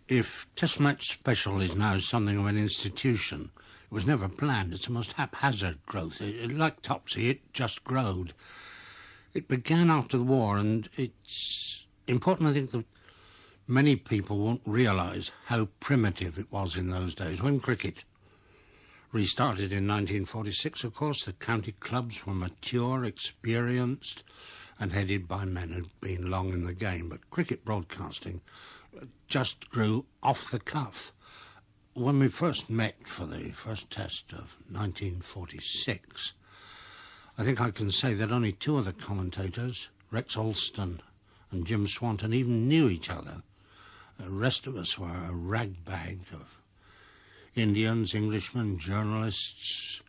If Test Match Special is now something of an institution, it was never planned. It's the most haphazard growth. Like Topsy, it just growed. It began after the war, and it's important, I think, that many people won't realise how primitive it was in those days. When cricket restarted in 1946, of course, the county clubs were mature, experienced, and headed by men who'd been long in the game. But cricket broadcasting just grew off the cuff. When we first met for the first test of 1946, I think I can say that only two of the commentators, Rex Alston and Jim Swanton, even knew each other. The rest of us were a rag-bag of Indians, Englishmen, journalists,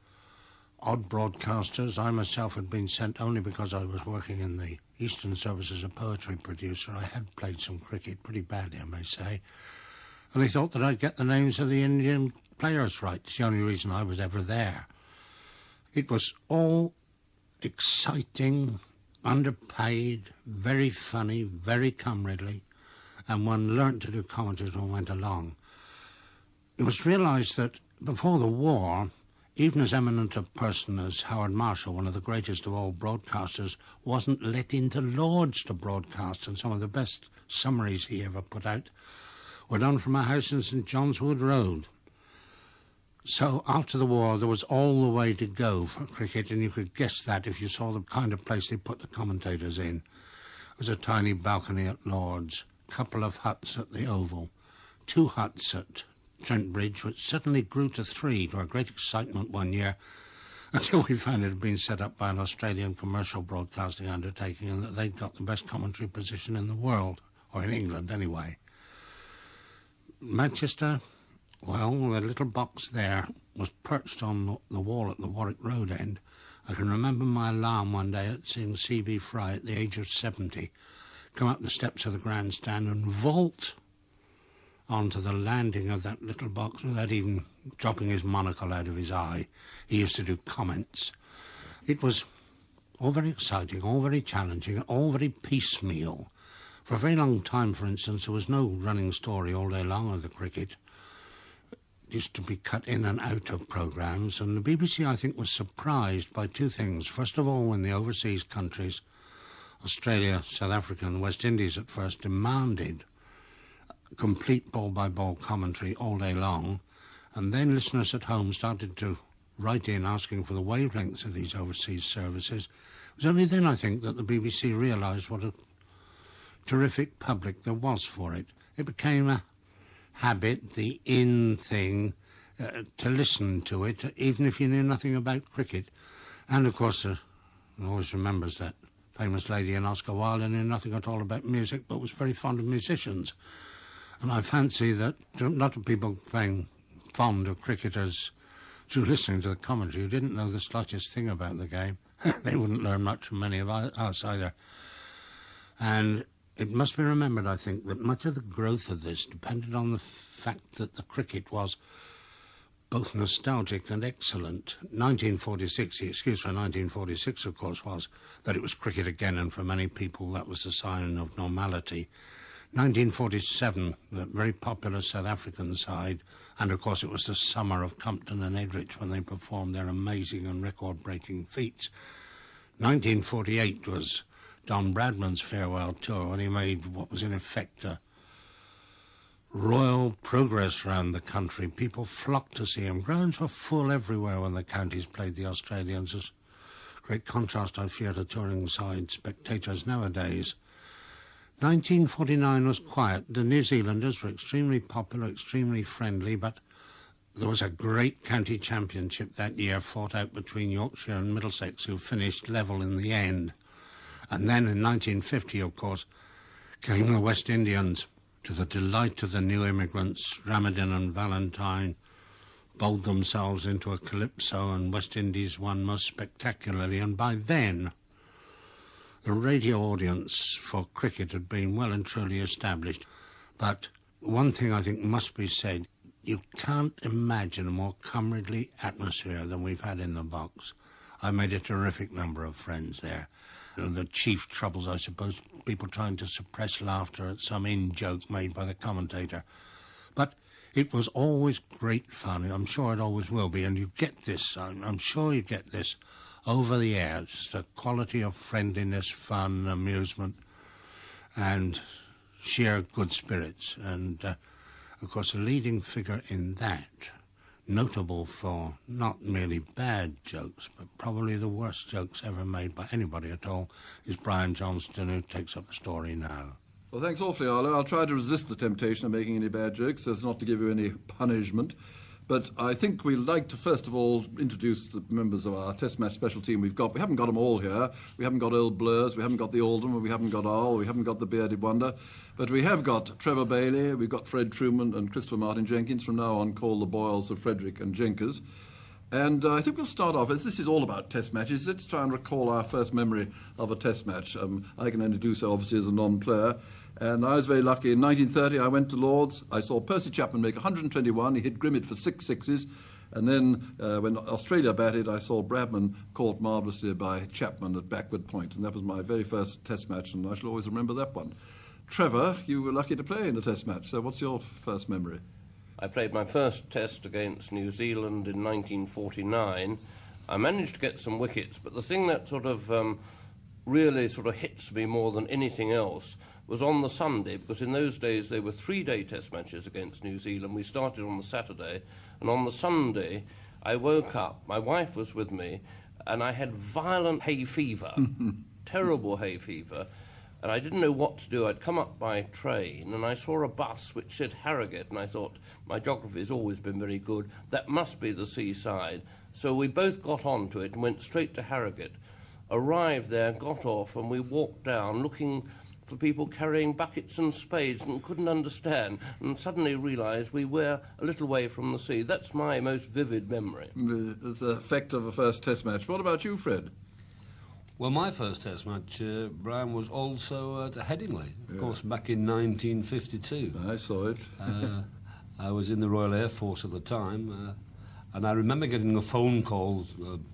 odd broadcasters. I myself had been sent only because I was working in the Eastern Service as a poetry producer. I had played some cricket, pretty badly, I may say, and they thought that I'd get the names of the Indian players right. It's the only reason I was ever there. It was all exciting, underpaid, very funny, very comradely, and one learnt to do commentary as one went along. It was realised that before the war, even as eminent a person as Howard Marshall, one of the greatest of all broadcasters, wasn't let into Lord's to broadcast, and some of the best summaries he ever put out were done from a house in St John's Wood Road. So after the war, there was all the way to go for cricket, and you could guess that if you saw the kind of place they put the commentators in. It was a tiny balcony at Lord's, a couple of huts at the Oval, 2 huts at Trent Bridge, which suddenly grew to 3, to our great excitement one year, until we found it had been set up by an Australian commercial broadcasting undertaking and that they'd got the best commentary position in the world, or in England anyway. Manchester, well, the little box there was perched on the wall at the Warwick Road end. I can remember my alarm one day at seeing C.B. Fry at the age of 70 come up the steps of the grandstand and vault onto the landing of that little box without even dropping his monocle out of his eye. He used to do comments. It was all very exciting, all very challenging, all very piecemeal. For a very long time, for instance, there was no running story all day long of the cricket. It used to be cut in and out of programmes, and the BBC, I think, was surprised by 2 things. First of all, when the overseas countries, Australia, South Africa and the West Indies at first, demanded complete ball-by-ball commentary all day long, and then listeners at home started to write in asking for the wavelengths of these overseas services. It was only then, I think, that the BBC realised what a terrific public there was for it. It became a habit, the in thing, to listen to it, even if you knew nothing about cricket. And, of course, one always remembers that famous lady in Oscar Wilde who knew nothing at all about music but was very fond of musicians. And I fancy that a lot of people being fond of cricketers through listening to the commentary who didn't know the slightest thing about the game. They wouldn't learn much from many of us either. And it must be remembered, I think, that much of the growth of this depended on the fact that the cricket was both nostalgic and excellent. 1946, the excuse for 1946, of course, was that it was cricket again, and for many people that was a sign of normality. 1947, the very popular South African side, and of course it was the summer of Compton and Edrich when they performed their amazing and record-breaking feats. 1948 was Don Bradman's farewell tour, when he made what was in effect a royal progress around the country. People flocked to see him. Grounds were full everywhere when the counties played the Australians. As great contrast, I fear, to touring side spectators nowadays. 1949 was quiet. The New Zealanders were extremely popular, extremely friendly, but there was a great county championship that year fought out between Yorkshire and Middlesex, who finished level in the end. And then in 1950, of course, came the West Indians. To the delight of the new immigrants, Ramadan and Valentine bowled themselves into a calypso, and West Indies won most spectacularly. And by then, the radio audience for cricket had been well and truly established. But one thing I think must be said, you can't imagine a more comradely atmosphere than we've had in the box. I made a terrific number of friends there. The chief troubles, I suppose, people trying to suppress laughter at some in-joke made by the commentator. But it was always great fun. I'm sure it always will be. And you get this, I'm sure you get this over the air. It's the quality of friendliness, fun, amusement, and sheer good spirits. And, of course, the leading figure in that, notable for not merely bad jokes, but probably the worst jokes ever made by anybody at all, is Brian Johnston, who takes up the story now. Well, thanks awfully, Arlo. I'll try to resist the temptation of making any bad jokes so as not to give you any punishment. But I think we'd like to, first of all, introduce the members of our Test match special team we've got. We haven't got them all here. We haven't got Old Blurs, we haven't got the Alderman, we haven't got Arl, we haven't got the Bearded Wonder. But we have got Trevor Bailey, we've got Fred Truman and Christopher Martin Jenkins, from now on called the Boyles of Frederick and Jenkers. And I think we'll start off, as this is all about Test matches, let's try and recall our first memory of a Test match. I can only do so, obviously, as a non-player. And I was very lucky. In 1930, I went to Lord's. I saw Percy Chapman make 121. He hit Grimmett for 6 sixes. And then when Australia batted, I saw Bradman caught marvellously by Chapman at backward point. And that was my very first Test match, and I shall always remember that one. Trevor, you were lucky to play in a Test match. So what's your first memory? I played my first Test against New Zealand in 1949. I managed to get some wickets, but the thing that really hits me more than anything else was on the Sunday, because in those days they were 3-day Test matches against New Zealand. We started on the Saturday, and on the Sunday I woke up, my wife was with me, and I had violent hay fever, terrible hay fever, and I didn't know what to do. I'd come up by train, and I saw a bus which said Harrogate, and I thought, my geography has always been very good, that must be the seaside. So we both got onto it and went straight to Harrogate, arrived there, got off, and we walked down looking for people carrying buckets and spades, and couldn't understand, and suddenly realised we were a little way from the sea. That's my most vivid memory. The effect of a first Test match. What about you, Fred? Well, my first Test match, Brian, was also at Headingley, of course, back in 1952. I saw it. I was in the Royal Air Force at the time, and I remember getting a phone call,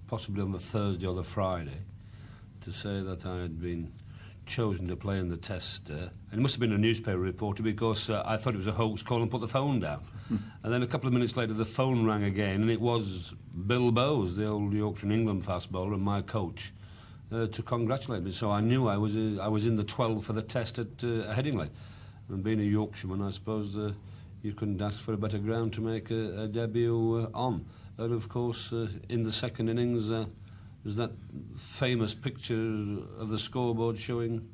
possibly on the Thursday or the Friday, to say that I had been chosen to play in the Test. And it must have been a newspaper reporter, because I thought it was a hoax call and put the phone down. And then a couple of minutes later the phone rang again, and it was Bill Bowes, the old Yorkshire and England fast bowler and my coach, to congratulate me. So I knew I was in the 12 for the Test at Headingley. And being a Yorkshireman, I suppose you couldn't ask for a better ground to make a debut on. And of course, in the second innings, there's that famous picture of the scoreboard showing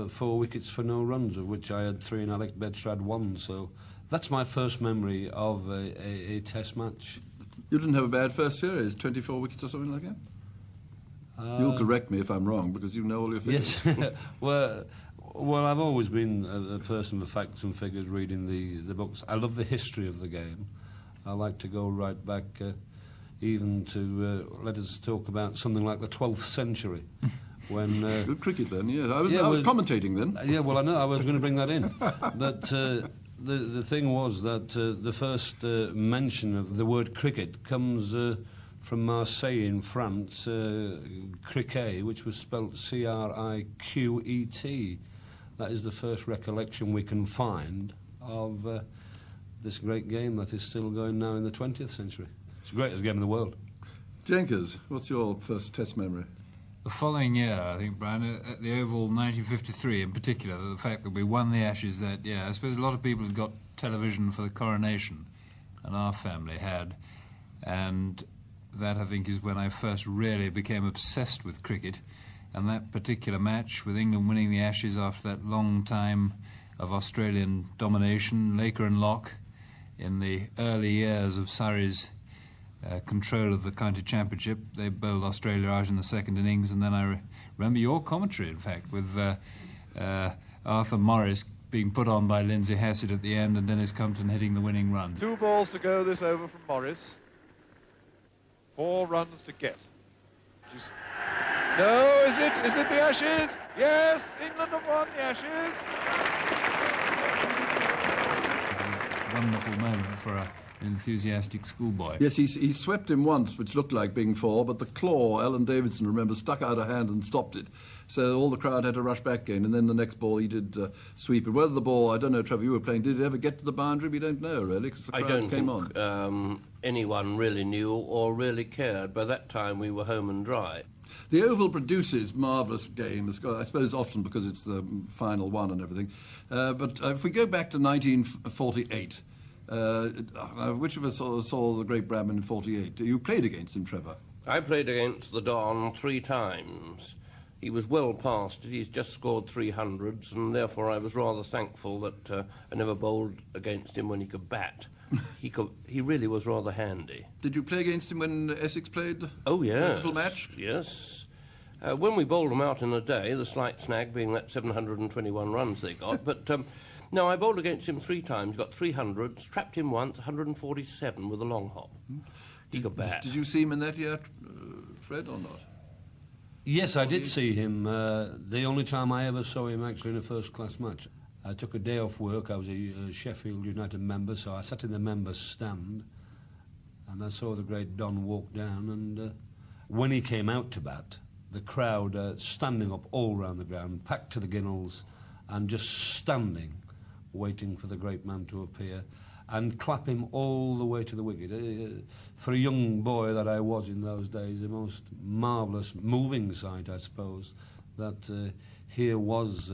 4 wickets for no runs, of which I had 3 and Alec Bedstrad had 1. So that's my first memory of a Test match. You didn't have a bad first series, 24 wickets or something like that? You'll correct me if I'm wrong, because you know all your figures. Yes. well, I've always been a person for facts and figures, reading the books. I love the history of the game. I like to go right back, even to, let us talk about something like the 12th century. When good cricket then, yeah. I was commentating then. Yeah, well, I know, I was going to bring that in. But the thing was that the first mention of the word cricket comes from Marseille in France, cricket, which was spelt C-R-I-Q-E-T. That is the first recollection we can find of this great game that is still going now in the 20th century. It's the greatest game in the world. Jenkers, what's your first Test memory? The following year, I think, Brian, at the Oval 1953 in particular, the fact that we won the Ashes that year. I suppose a lot of people had got television for the coronation, and our family had, and that, I think, is when I first really became obsessed with cricket. And that particular match, with England winning the Ashes after that long time of Australian domination, Laker and Locke, in the early years of Surrey's control of the county championship, they bowled Australia out in the second innings. And then I remember your commentary, in fact, with Arthur Morris being put on by Lindsay Hassett at the end, and Dennis Compton hitting the winning run. 2 balls to go this over from Morris. 4 runs to get. No, is it the Ashes? Yes, England have won the Ashes. Wonderful moment for an enthusiastic schoolboy. Yes, he swept him once, which looked like being 4, but the claw, Alan Davidson, remember, stuck out a hand and stopped it. So all the crowd had to rush back again, and then the next ball he did sweep it. Whether the ball, I don't know, Trevor, you were playing, did it ever get to the boundary? We don't know, really, because the crowd came on. I don't think anyone really knew or really cared. By that time, we were home and dry. The Oval produces marvellous games, I suppose often because it's the final one and everything. But if we go back to 1948, which of us saw the great Bradman in 48? You played against him, Trevor. I played against the Don 3 times. He was well past it. He's just scored 300s, and therefore I was rather thankful that I never bowled against him when he could bat. He really was rather handy. Did you play against him when Essex played? Oh, yes. A little match? Yes. When we bowled them out in a day, the slight snag being that 721 runs they got. But, no, I bowled against him 3 times, got 300s, trapped him once, 147 with a long hop. He could bat. Did you see him in that year, Fred, or not? Yes, I did see him. The only time I ever saw him actually in a first-class match. I took a day off work. I was a Sheffield United member, so I sat in the members' stand, and I saw the great Don walk down, and when he came out to bat, the crowd standing up all round the ground, packed to the ginnels, and just standing, waiting for the great man to appear, and clap him all the way to the wicket. For a young boy that I was in those days, the most marvellous, moving sight, I suppose, that here was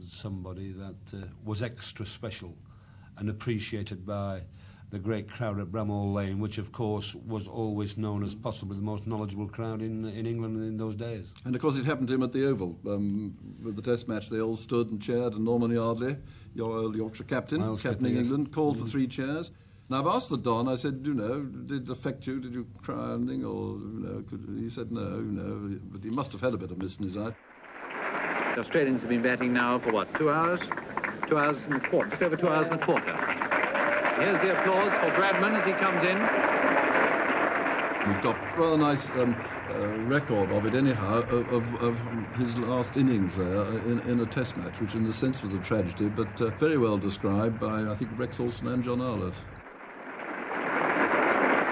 somebody that was extra special and appreciated by the great crowd at Bramall Lane, which, of course, was always known as possibly the most knowledgeable crowd in England in those days. And, of course, it happened to him at the Oval. With the Test match, they all stood and cheered, and Norman Yardley, your old Yorkshire captain, captaining England, called for 3 cheers. Now, I've asked the Don, I said, did it affect you? Did you cry or anything? Or, he said no, but he must have had a bit of mist in his eye. The Australians have been batting now for, 2 hours? 2 hours and a quarter, just over 2 hours and a quarter. Here's the applause for Bradman as he comes in. We've got a rather nice record of it, anyhow, of his last innings there in a Test match, which in a sense was a tragedy, but very well described by, I think, Rex Olsen and John Arlott.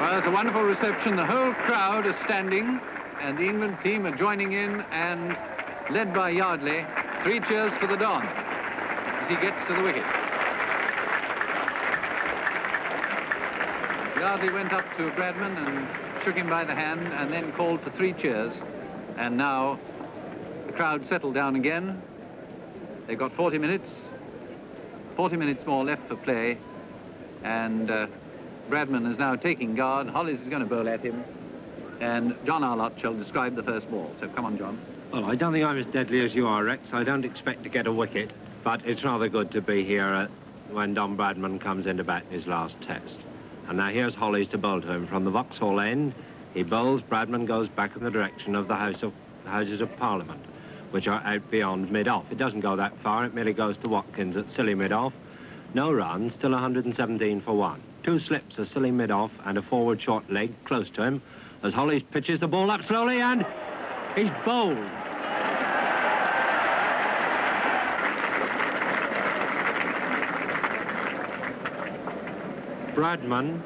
Well, it's a wonderful reception. The whole crowd is standing, and the England team are joining in, and led by Yardley, 3 cheers for the Don as he gets to the wicket. Yardley went up to Bradman and shook him by the hand and then called for 3 cheers. And now the crowd settled down again. They've got 40 minutes more left for play. And Bradman is now taking guard. Hollis is going to bowl at him. And John Arlott shall describe the first ball. So come on, John. Well, I don't think I'm as deadly as you are, Rex. I don't expect to get a wicket, but it's rather good to be here when Don Bradman comes in to bat his last Test. And now here's Hollis to bowl to him from the Vauxhall end. He bowls, Bradman goes back in the direction of the Houses of Parliament, which are out beyond mid-off. It doesn't go that far, it merely goes to Watkins at silly mid-off. No runs, still 117 for 1. 2 slips, a silly mid-off and a forward short leg close to him as Hollis pitches the ball up slowly and he's bowled. Bradman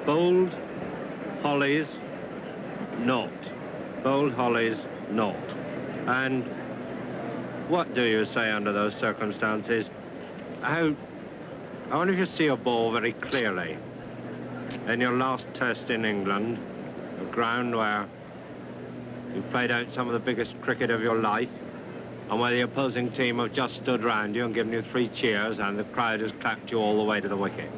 bowled Hollis not. Bowled Hollis not. And what do you say under those circumstances? I wonder if you see a ball very clearly in your last Test in England, a ground where you played out some of the biggest cricket of your life, and where the opposing team have just stood round you and given you 3 cheers and the crowd has clapped you all the way to the wicket.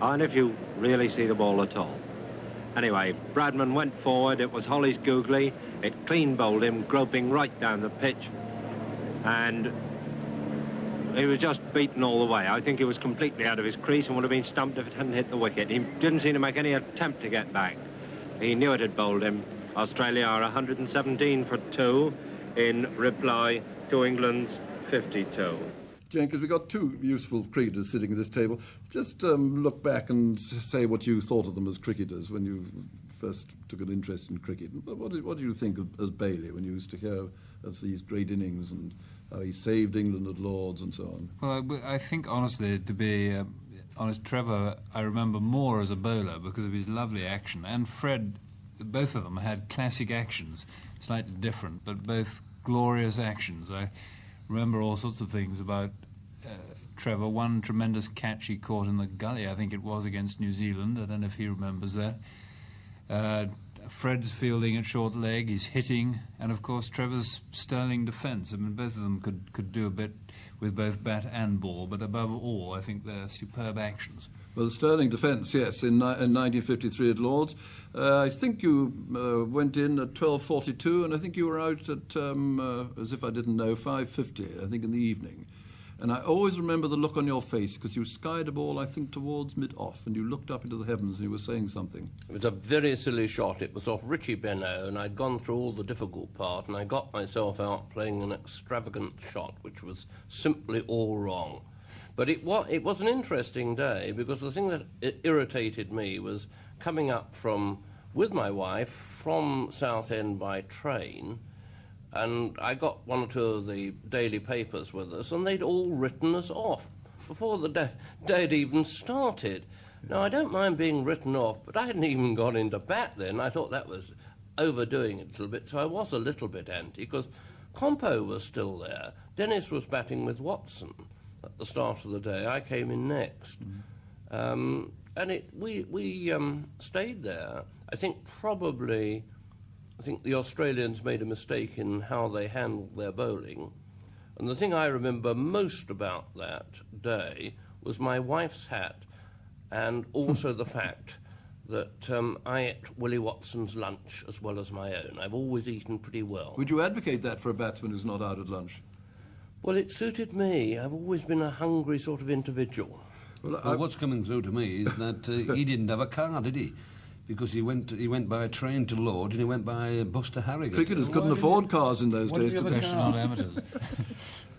And if you really see the ball at all. Anyway, Bradman went forward. It was Hollis googly. It clean bowled him, groping right down the pitch. And he was just beaten all the way. I think he was completely out of his crease and would have been stumped if it hadn't hit the wicket. He didn't seem to make any attempt to get back. He knew it had bowled him. Australia are 117 for 2 in reply to England's 52. Jenkins, we've got 2 useful cricketers sitting at this table. Just look back and say what you thought of them as cricketers when you first took an interest in cricket. What do you think of, as Bailey, when you used to hear of these great innings and how he saved England at Lords and so on? Well, I think, honestly, to be honest, Trevor I remember more as a bowler because of his lovely action, and Fred, both of them had classic actions, slightly different, but both glorious actions. I remember all sorts of things about Trevor. One tremendous catch he caught in the gully, I think it was, against New Zealand. I don't know if he remembers that. Fred's fielding at short leg, his hitting, and of course Trevor's sterling defence. I mean, both of them could do a bit with both bat and ball, but above all, I think they're superb actions. Well, the sterling defence, yes, in 1953 at Lord's. I think you went in at 12:42, and I think you were out at, as if I didn't know, 5:50, I think, in the evening. And I always remember the look on your face, because you skied a ball, I think, towards mid-off, and you looked up into the heavens and you were saying something. It was a very silly shot. It was off Richie Benno, and I'd gone through all the difficult part, and I got myself out playing an extravagant shot, which was simply all wrong. But it was an interesting day, because the thing that irritated me was coming up with my wife from Southend by train, and I got one or two of the daily papers with us, and they'd all written us off before the day had even started. Now, I don't mind being written off, but I hadn't even gone into bat then. I thought that was overdoing it a little bit, so I was a little bit anti, because Compo was still there. Dennis was batting with Watson at the start of the day. I came in next. And we stayed there. I think the Australians made a mistake in how they handled their bowling. And the thing I remember most about that day was my wife's hat, and also the fact that I ate Willie Watson's lunch as well as my own. I've always eaten pretty well. Would you advocate that for a batsman who's not out at lunch? Well, it suited me. I've always been a hungry sort of individual. Well, what's coming through to me is that he didn't have a car, did he? Because he went by train to Lord's and he went by bus to Harrogate. Cricketers couldn't afford cars in those days. Professional amateurs.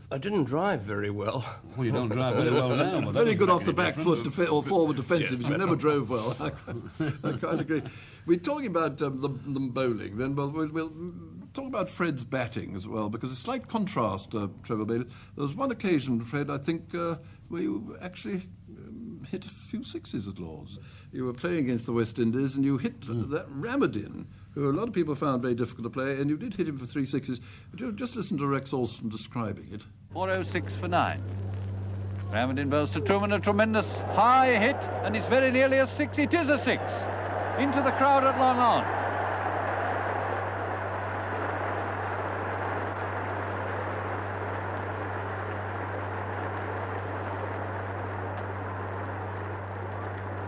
I didn't drive very well. Well, you don't drive very well now. But Very good off the back foot or forward defensive. Yes, You never drove well. I quite agree. We're talking about the bowling. Then we'll talk about Fred's batting as well, because a slight contrast, Trevor Bailey. There was one occasion, Fred, I think, where you actually hit a few sixes at Lord's. You were playing against the West Indies and you hit that Ramadin, who a lot of people found very difficult to play, and you did hit him for 3 sixes. But you just listen to Rex Olsen describing it. 406 for 9. Ramadin bowls to Truman, a tremendous high hit, and it's very nearly a 6. It is a 6. Into the crowd at long on.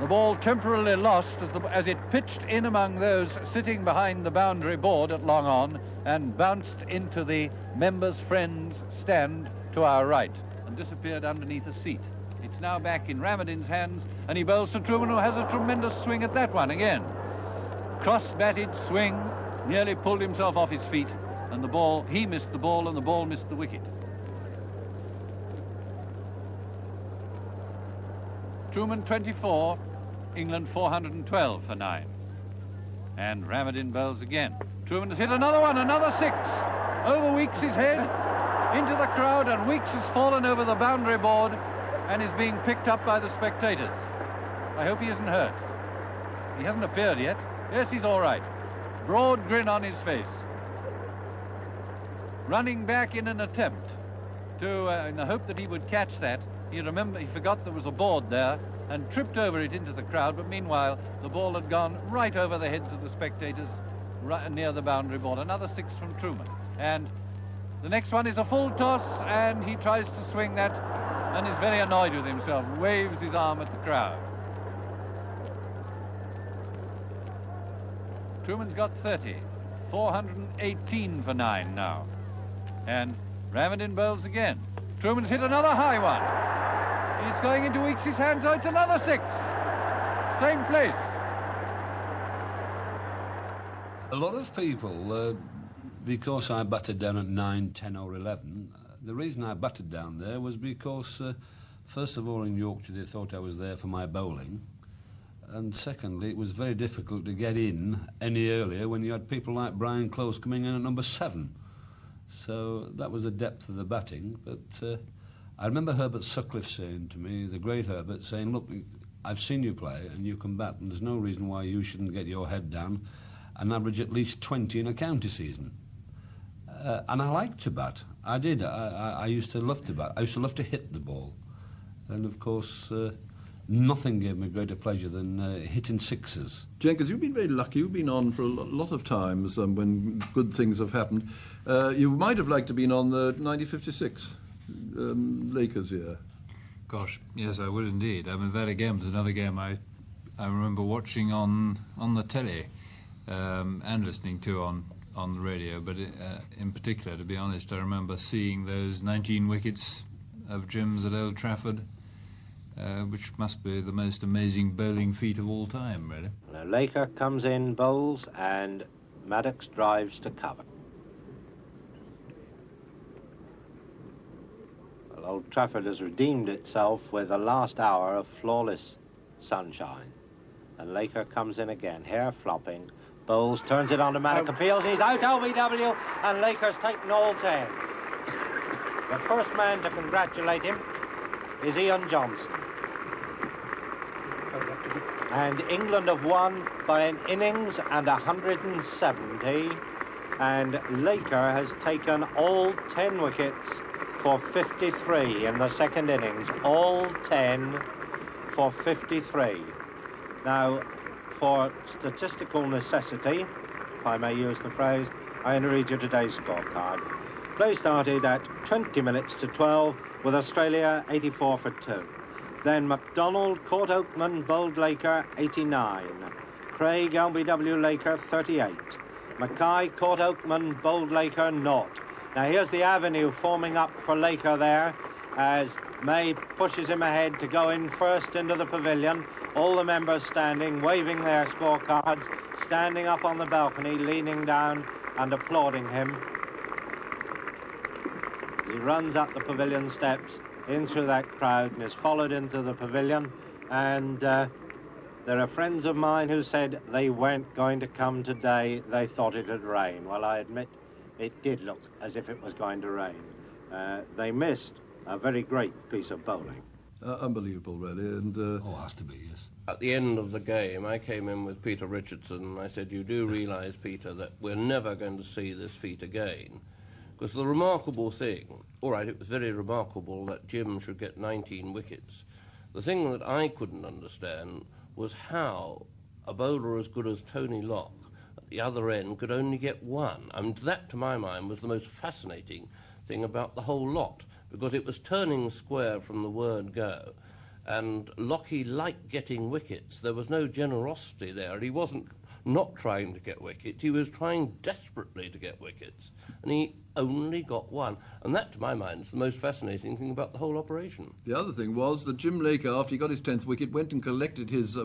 The ball temporarily lost as it pitched in among those sitting behind the boundary board at long on and bounced into the members' friends' stand to our right and disappeared underneath a seat. It's now back in Ramadin's hands, and he bowls to Truman, who has a tremendous swing at that one again. Cross-batted swing, nearly pulled himself off his feet, and he missed the ball and the ball missed the wicket. Truman 24, England 412 for 9. And Ramadin bowls again. Truman has hit another one, another 6. Over Weeks' head, into the crowd, and Weeks has fallen over the boundary board and is being picked up by the spectators. I hope he isn't hurt. He hasn't appeared yet. Yes, he's all right. Broad grin on his face. Running back in an attempt to, in the hope that he would catch that, he forgot there was a board there and tripped over it into the crowd, but meanwhile the ball had gone right over the heads of the spectators right near the boundary board. Another 6 from Truman. And the next one is a full toss, and he tries to swing that and is very annoyed with himself, waves his arm at the crowd. Truman's got 30, 418 for 9 now. And Ramadin bowls again. Truman's hit another high one. It's going into Weeks' hands, so it's another 6. Same place. A lot of people, because I batted down at 9, 10 or 11, the reason I batted down there was because, first of all, in Yorkshire they thought I was there for my bowling, and secondly, it was very difficult to get in any earlier when you had people like Brian Close coming in at number 7. So that was the depth of the batting, but I remember Herbert Sutcliffe saying to me, the great Herbert, saying, look, I've seen you play and you can bat, and there's no reason why you shouldn't get your head down and average at least 20 in a county season. And I liked to bat. I did. I used to love to bat. I used to love to hit the ball. And, of course, nothing gave me greater pleasure than hitting sixes. Jenkins, you've been very lucky. You've been on for a lot of times when good things have happened. You might have liked to have been on the 1956 Lakers year. Gosh, yes, I would indeed. I mean, that again was another game I remember watching on the telly and listening to on the radio. But in particular, to be honest, I remember seeing those 19 wickets of Jim's at Old Trafford, which must be the most amazing bowling feat of all time, really. Now, Laker comes in, bowls, and Maddox drives to cover. Well, Old Trafford has redeemed itself with the last hour of flawless sunshine. And Laker comes in again, hair flopping, bowls, turns it on to Maddox, appeals, he's out, LBW, and Laker's taken all 10. The first man to congratulate him is Ian Johnson. And England have won by an innings and 170, and Laker has taken all 10 wickets for 53 in the second innings, all 10 for 53. Now, for statistical necessity, if I may use the phrase, I'm going to read you today's scorecard. Play started at 20 minutes to 12 with Australia 84 for 2. Then MacDonald caught Oakman, bowled Laker 89. Craig LBW Laker 38. Mackay caught Oakman, bowled Laker 0. Now here's the avenue forming up for Laker there as May pushes him ahead to go in first into the pavilion. All the members standing, waving their scorecards, standing up on the balcony, leaning down and applauding him. As he runs up the pavilion steps, in through that crowd, and is followed into the pavilion. And there are friends of mine who said they weren't going to come today. They thought it'd rain. Well, I admit it did look as if it was going to rain. They missed a very great piece of bowling. Unbelievable, really. And Oh, it has to be, yes. At the end of the game, I came in with Peter Richardson, and I said, you do realise, Peter, that we're never going to see this feat again. Because the remarkable thing, all right, it was very remarkable that Jim should get 19 wickets. The thing that I couldn't understand was how a bowler as good as Tony Locke at the other end could only get one. And that, to my mind, was the most fascinating thing about the whole lot, because it was turning square from the word go. And Lockie liked getting wickets. There was no generosity there. He wasn't not trying to get wickets. He was trying desperately to get wickets. And he only got one. And that, to my mind, is the most fascinating thing about the whole operation. the other thing was that Jim Laker, after he got his 10th wicket, went and collected his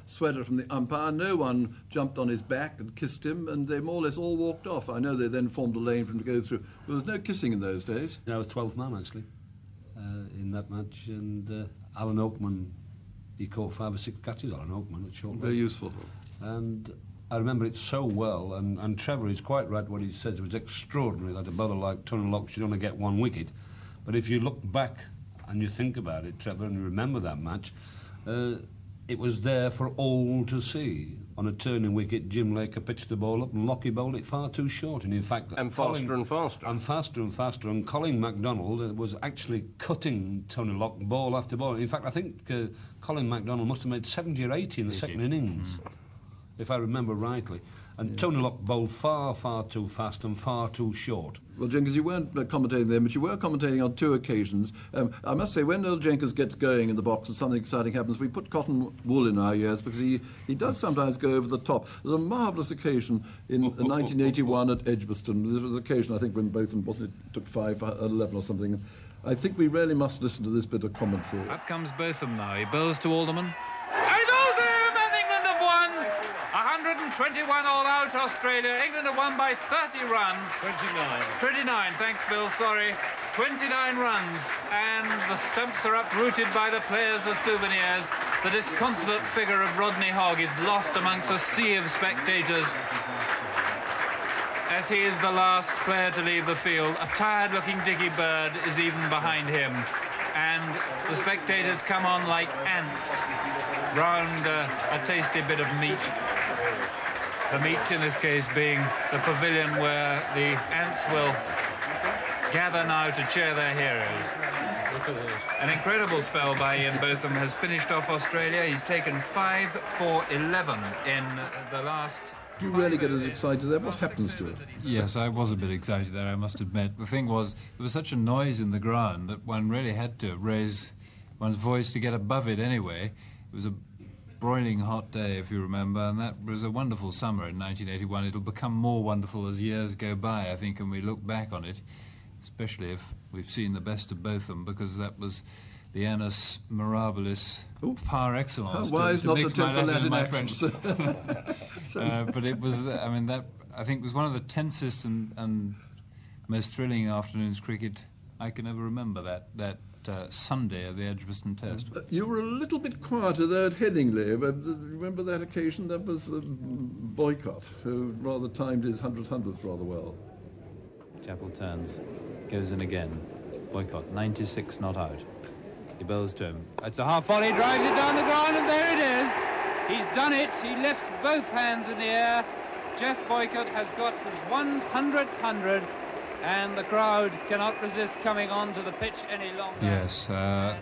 sweater from the umpire. No one jumped on his back and kissed him, and they more or less all walked off. I know they then formed a lane for him to go through. There was no kissing in those days. I was 12th man, actually, in that match. And Alan Oakman, he caught 5 or 6 catches, Alan Oakman, at short Very leg. useful. And I remember it so well, and Trevor is quite right what he says. It was extraordinary that a bowler like Tony Locke should only get 1 wicket. But if you look back and you think about it, Trevor, and you remember that match, it was there for all to see. On a turning wicket, Jim Laker pitched the ball up and Lockie bowled it far too short. And in fact... And faster and faster. And faster and faster. And Colin MacDonald was actually cutting Tony Locke ball after ball. In fact, I think Colin MacDonald must have made 70 or 80 in the second innings, if I remember rightly. And Tony Locke bowled far, far too fast and far too short. Well, Jenkins, you weren't commentating then, but you were commentating on 2 occasions. I must say, when Earl Jenkins gets going in the box and something exciting happens, we put cotton wool in our ears because he does sometimes go over the top. There's a marvellous occasion in 1981 at Edgbaston. There was an occasion, I think, when Botham, wasn't it, took 5, 11 or something. I think we really must listen to this bit of commentary. Up comes Botham now. He bowls to Alderman. 121 all out, Australia. England have won by 30 runs. 29, thanks, Bill, sorry. 29 runs, and the stumps are uprooted by the players as souvenirs. The disconsolate figure of Rodney Hogg is lost amongst a sea of spectators as he is the last player to leave the field. A tired-looking Dickie Bird is even behind him. and the spectators come on like ants round a tasty bit of meat. The meat in this case being the pavilion where the ants will gather now to cheer their heroes. An incredible spell by Ian Botham has finished off Australia. He's taken 5 for 11 in the last... Do you really get as excited there? What happens to it? Yes, I was a bit excited there, I must admit. The thing was, there was such a noise in the ground that one really had to raise one's voice to get above it anyway. It was a broiling hot day, if you remember, and that was a wonderful summer in 1981. It'll become more wonderful as years go by, I think, and we look back on it, especially if we've seen the best of Botham, because that was the annus mirabilis par excellence. Wise not to mix my attempt the Latin Latin and my accents. French. But it was, I mean, that I think was one of the tensest and most thrilling afternoons cricket I can ever remember. That Sunday of the Edgbaston Test. You were a little bit quieter there at Headingley. But remember that occasion? That was Boycott, who rather timed his 100/100th rather well. Chappell turns, goes in again. Boycott, 96 not out. He bowls to him. It's a half volley, drives it down the ground, and there it is. He's done it. He lifts both hands in the air. Jeff Boycott has got his 100th 100, and the crowd cannot resist coming onto the pitch any longer. Yes, I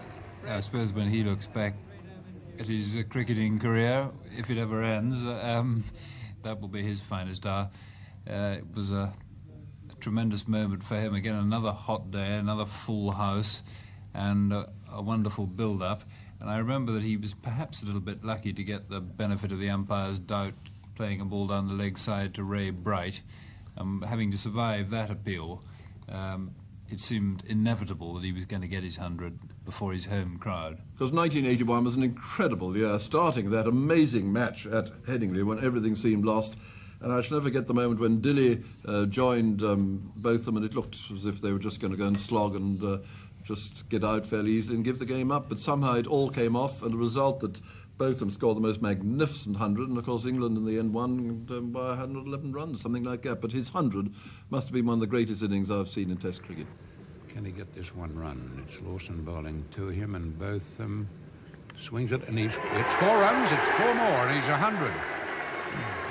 suppose when he looks back at his cricketing career, if it ever ends, that will be his finest hour. It was a tremendous moment for him. Again, another hot day, another full house, and a wonderful build-up. And I remember that he was perhaps a little bit lucky to get the benefit of the umpire's doubt, playing a ball down the leg side to Ray Bright. Having to survive that appeal, it seemed inevitable that he was going to get his 100 before his home crowd. Because 1981 was an incredible year, starting that amazing match at Headingley when everything seemed lost. And I shall never forget the moment when Dilly joined Botham, and it looked as if they were just going to go and slog and just get out fairly easily and give the game up. But somehow it all came off, and the result that Botham scored the most magnificent 100, and of course England in the end won by 111 runs, something like that. But his 100 must have been one of the greatest innings I've seen in Test cricket. Can he get this one run? It's Lawson bowling to him, and Botham swings it, and it's 4 runs, it's 4 more, and he's 100.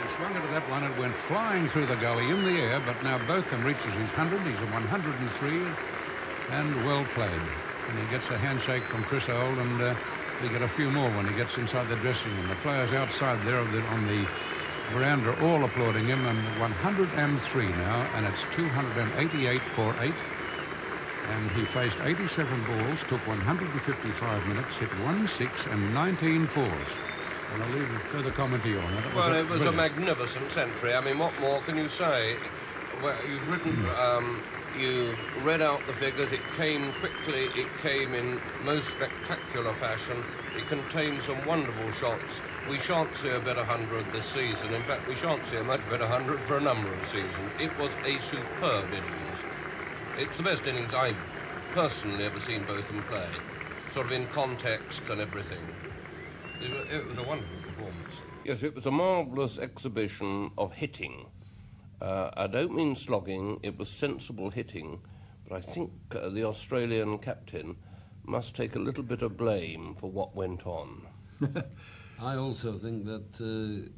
He swung it at that one, it went flying through the gully in the air, but now Botham reaches his 100, he's at 103, and well played. And he gets a handshake from Chris Old, and he'll get a few more when he gets inside the dressing room. The players outside there on the veranda are all applauding him, and 103 now, and it's 288 for 8. And he faced 87 balls, took 155 minutes, hit 1 6 and 19 fours. And I'll leave further commentary on that. Well, it was a magnificent century. I mean, what more can you say? Well, you've written, you've read out the figures. It came quickly. It came in most spectacular fashion. It contained some wonderful shots. We shan't see a better 100 this season. In fact, we shan't see a much better 100 for a number of seasons. It was a superb innings. It's the best innings I've personally ever seen Botham play, sort of in context and everything. It was a wonderful performance. Yes, it was a marvellous exhibition of hitting. I don't mean slogging, it was sensible hitting, but I think the Australian captain must take a little bit of blame for what went on. I also think that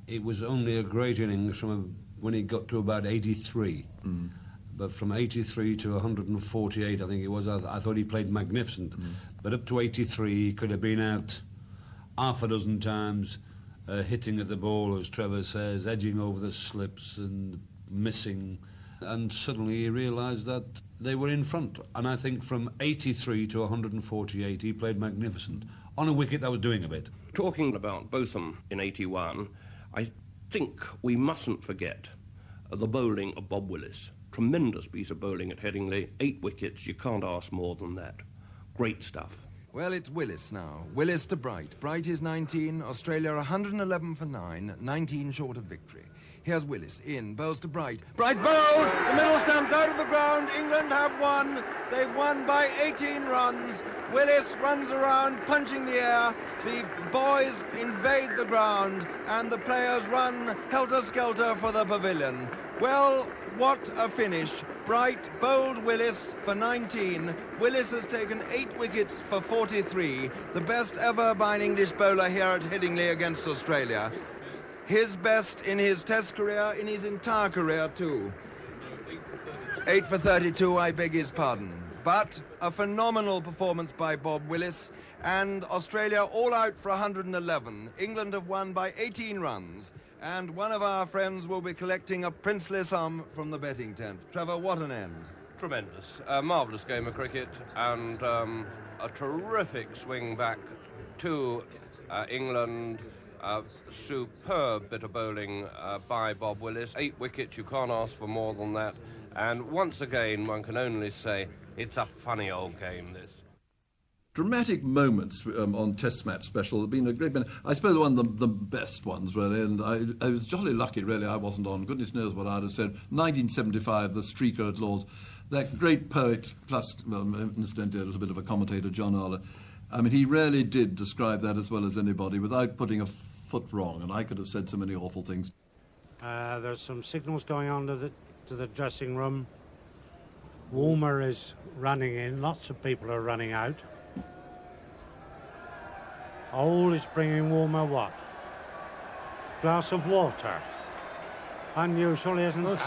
it was only a great innings from when he got to about 83. Mm. But from 83 to 148, I think it was, I thought he played magnificent. Mm. But up to 83, he could have been out half a dozen times, hitting at the ball, as Trevor says, edging over the slips and missing. And suddenly he realised that they were in front. And I think from 83 to 148, he played magnificent, on a wicket that was doing a bit. Talking about Botham in 81, I think we mustn't forget the bowling of Bob Willis. Tremendous piece of bowling at Headingley, 8 wickets, you can't ask more than that. Great stuff. Well, it's Willis now. Willis to Bright. Bright is 19, Australia 111 for 9, 19 short of victory. Here's Willis in, bowls to Bright. Bright bowled! The middle stumps out of the ground. England have won. They've won by 18 runs. Willis runs around, punching the air. The boys invade the ground, and the players run helter-skelter for the pavilion. Well, what a finish. Bright bowled Willis for 19. Willis has taken 8 wickets for 43, the best ever by an English bowler here at Headingley against Australia. His best in his Test career, in his entire career too. 8 for 32, I beg his pardon. But a phenomenal performance by Bob Willis, and Australia all out for 111. England have won by 18 runs, and one of our friends will be collecting a princely sum from the betting tent. Trevor, what an end. Tremendous. A marvellous game of cricket, and a terrific swing back to England. Superb bit of bowling by Bob Willis. 8 wickets, you can't ask for more than that. And once again, one can only say it's a funny old game, this. Dramatic moments on Test match special have been a great many. I suppose one of the best ones, really, and I was jolly lucky, really, I wasn't on. Goodness knows what I'd have said. 1975, the streaker at Lord's. That great poet, plus, incidentally, a little bit of a commentator, John Arlott. I mean, he really did describe that as well as anybody without putting a foot wrong, and I could have said so many awful things. There's some signals going on to the dressing room. Warmer is running in. Lots of people are running out. Ole is bringing Warmer what? Glass of water. Unusual, isn't it?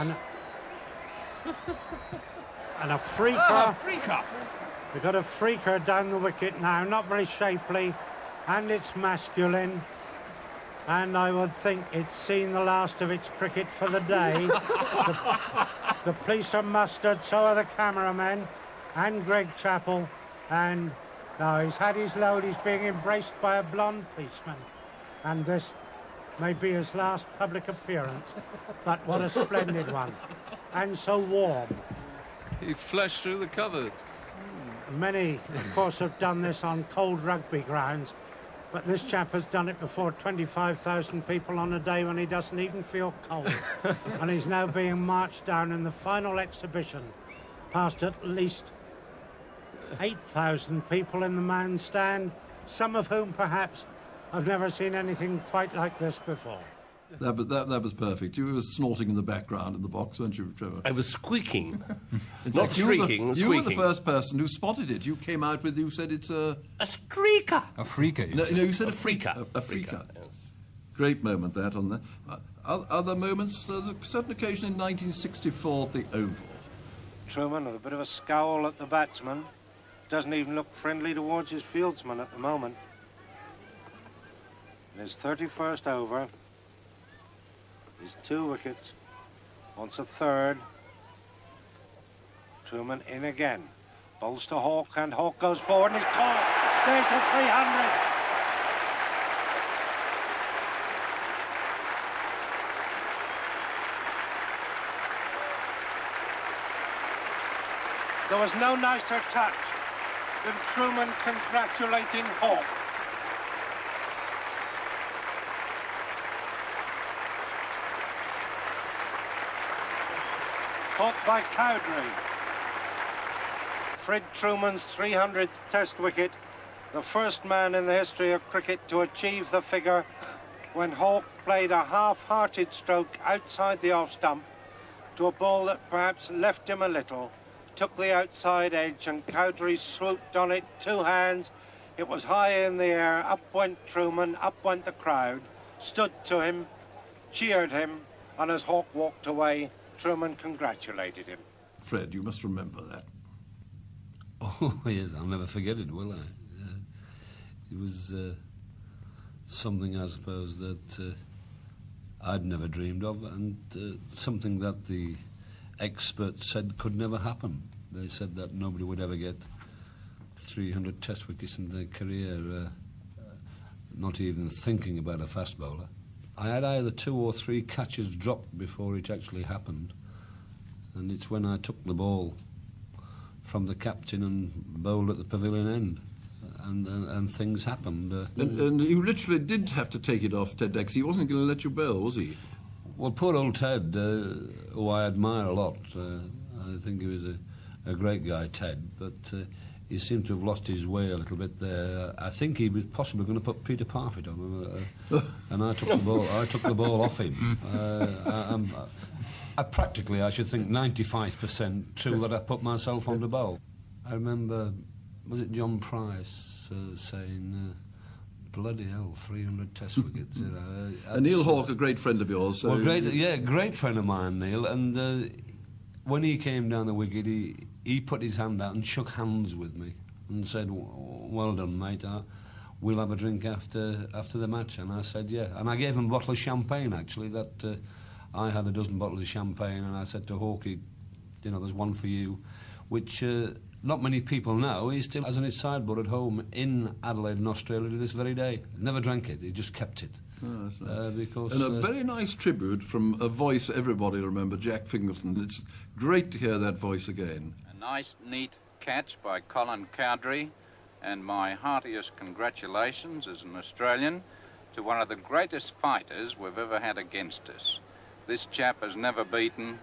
And a freaker. Freaker. We've got a freaker down the wicket now, not very shapely, and it's masculine. And I would think it's seen the last of its cricket for the day. The police are mustered, so are the cameramen, and Greg Chappell. And now he's had his load, he's being embraced by a blonde policeman. And this may be his last public appearance, but what a splendid one. And so warm. He flashed through the covers. Many, of course, have done this on cold rugby grounds, but this chap has done it before 25,000 people on a day when he doesn't even feel cold. And he's now being marched down in the final exhibition past at least 8,000 people in the man's stand, some of whom perhaps have never seen anything quite like this before. That was perfect. You were snorting in the background in the box, weren't you, Trevor? I was squeaking. Not shrieking, you squeaking. were the first person who spotted it. You came out with, you said it's a streaker. A freaker, No, you said a freaker. A freaker. Yes. Great moment, that, on the... other moments, there's a certain occasion in 1964 at the Oval. Truman with a bit of a scowl at the batsman. Doesn't even look friendly towards his fieldsman at the moment. In his 31st over, his 2 wickets, wants a third. Truman in again. Bowls to Hawke, and Hawke goes forward and is caught. There's the 300. There was no nicer touch than Truman congratulating Hawke. Caught by Cowdrey. Fred Truman's 300th Test wicket, the first man in the history of cricket to achieve the figure when Hawke played a half-hearted stroke outside the off stump to a ball that perhaps left him a little, took the outside edge, and Cowdrey swooped on it, 2 hands. It was high in the air. Up went Truman, up went the crowd, stood to him, cheered him, and as Hawke walked away, Truman congratulated him. Fred, you must remember that. Oh, yes, I'll never forget it, will I? It was something, I suppose, that I'd never dreamed of, and something that the experts said could never happen. They said that nobody would ever get 300 Test wickets in their career, not even thinking about a fast bowler. I had either 2 or 3 catches dropped before it actually happened, and it's when I took the ball from the captain and bowled at the pavilion end, and things happened. And you literally did have to take it off Ted Dex. He wasn't going to let you bowl, was he? Well, poor old Ted, who I admire a lot. I think he was a great guy, Ted, but he seemed to have lost his way a little bit there. I think he was possibly going to put Peter Parfitt on, and I took the ball. I took the ball off him. Practically, I should think 95% true that I put myself on the bowl. I remember, was it John Price saying, bloody hell, 300 test wickets. You know, and Neil Hawke, a great friend of yours. So well, great friend of mine, Neil. And when he came down the wicket, he put his hand out and shook hands with me and said, well done, mate. We'll have a drink after the match. And I said, yeah. And I gave him a bottle of champagne, actually, that I had a dozen bottles of champagne, and I said to Hawkey, you know, there's one for you, which not many people know. He still has in his sideboard at home in Adelaide in Australia to this very day. Never drank it, he just kept it. Oh, that's nice. Because, and a very nice tribute from a voice everybody will remember, Jack Fingleton. It's great to hear that voice again. A nice, neat catch by Colin Cowdrey, and my heartiest congratulations as an Australian to one of the greatest fighters we've ever had against us. This chap has never beaten.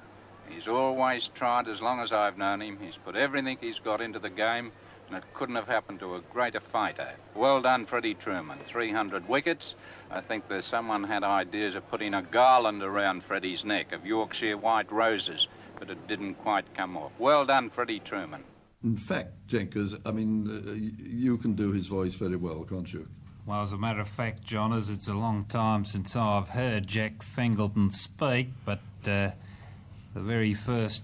He's always tried as long as I've known him. He's put everything he's got into the game, and it couldn't have happened to a greater fighter. Well done, Freddie Truman. 300 wickets. I think there's someone had ideas of putting a garland around Freddie's neck of Yorkshire white roses, but it didn't quite come off. Well done, Freddie Truman. In fact, Jenkers, I mean, you can do his voice very well, can't you? Well, as a matter of fact, Johners, it's a long time since I've heard Jack Fingleton speak, but the very first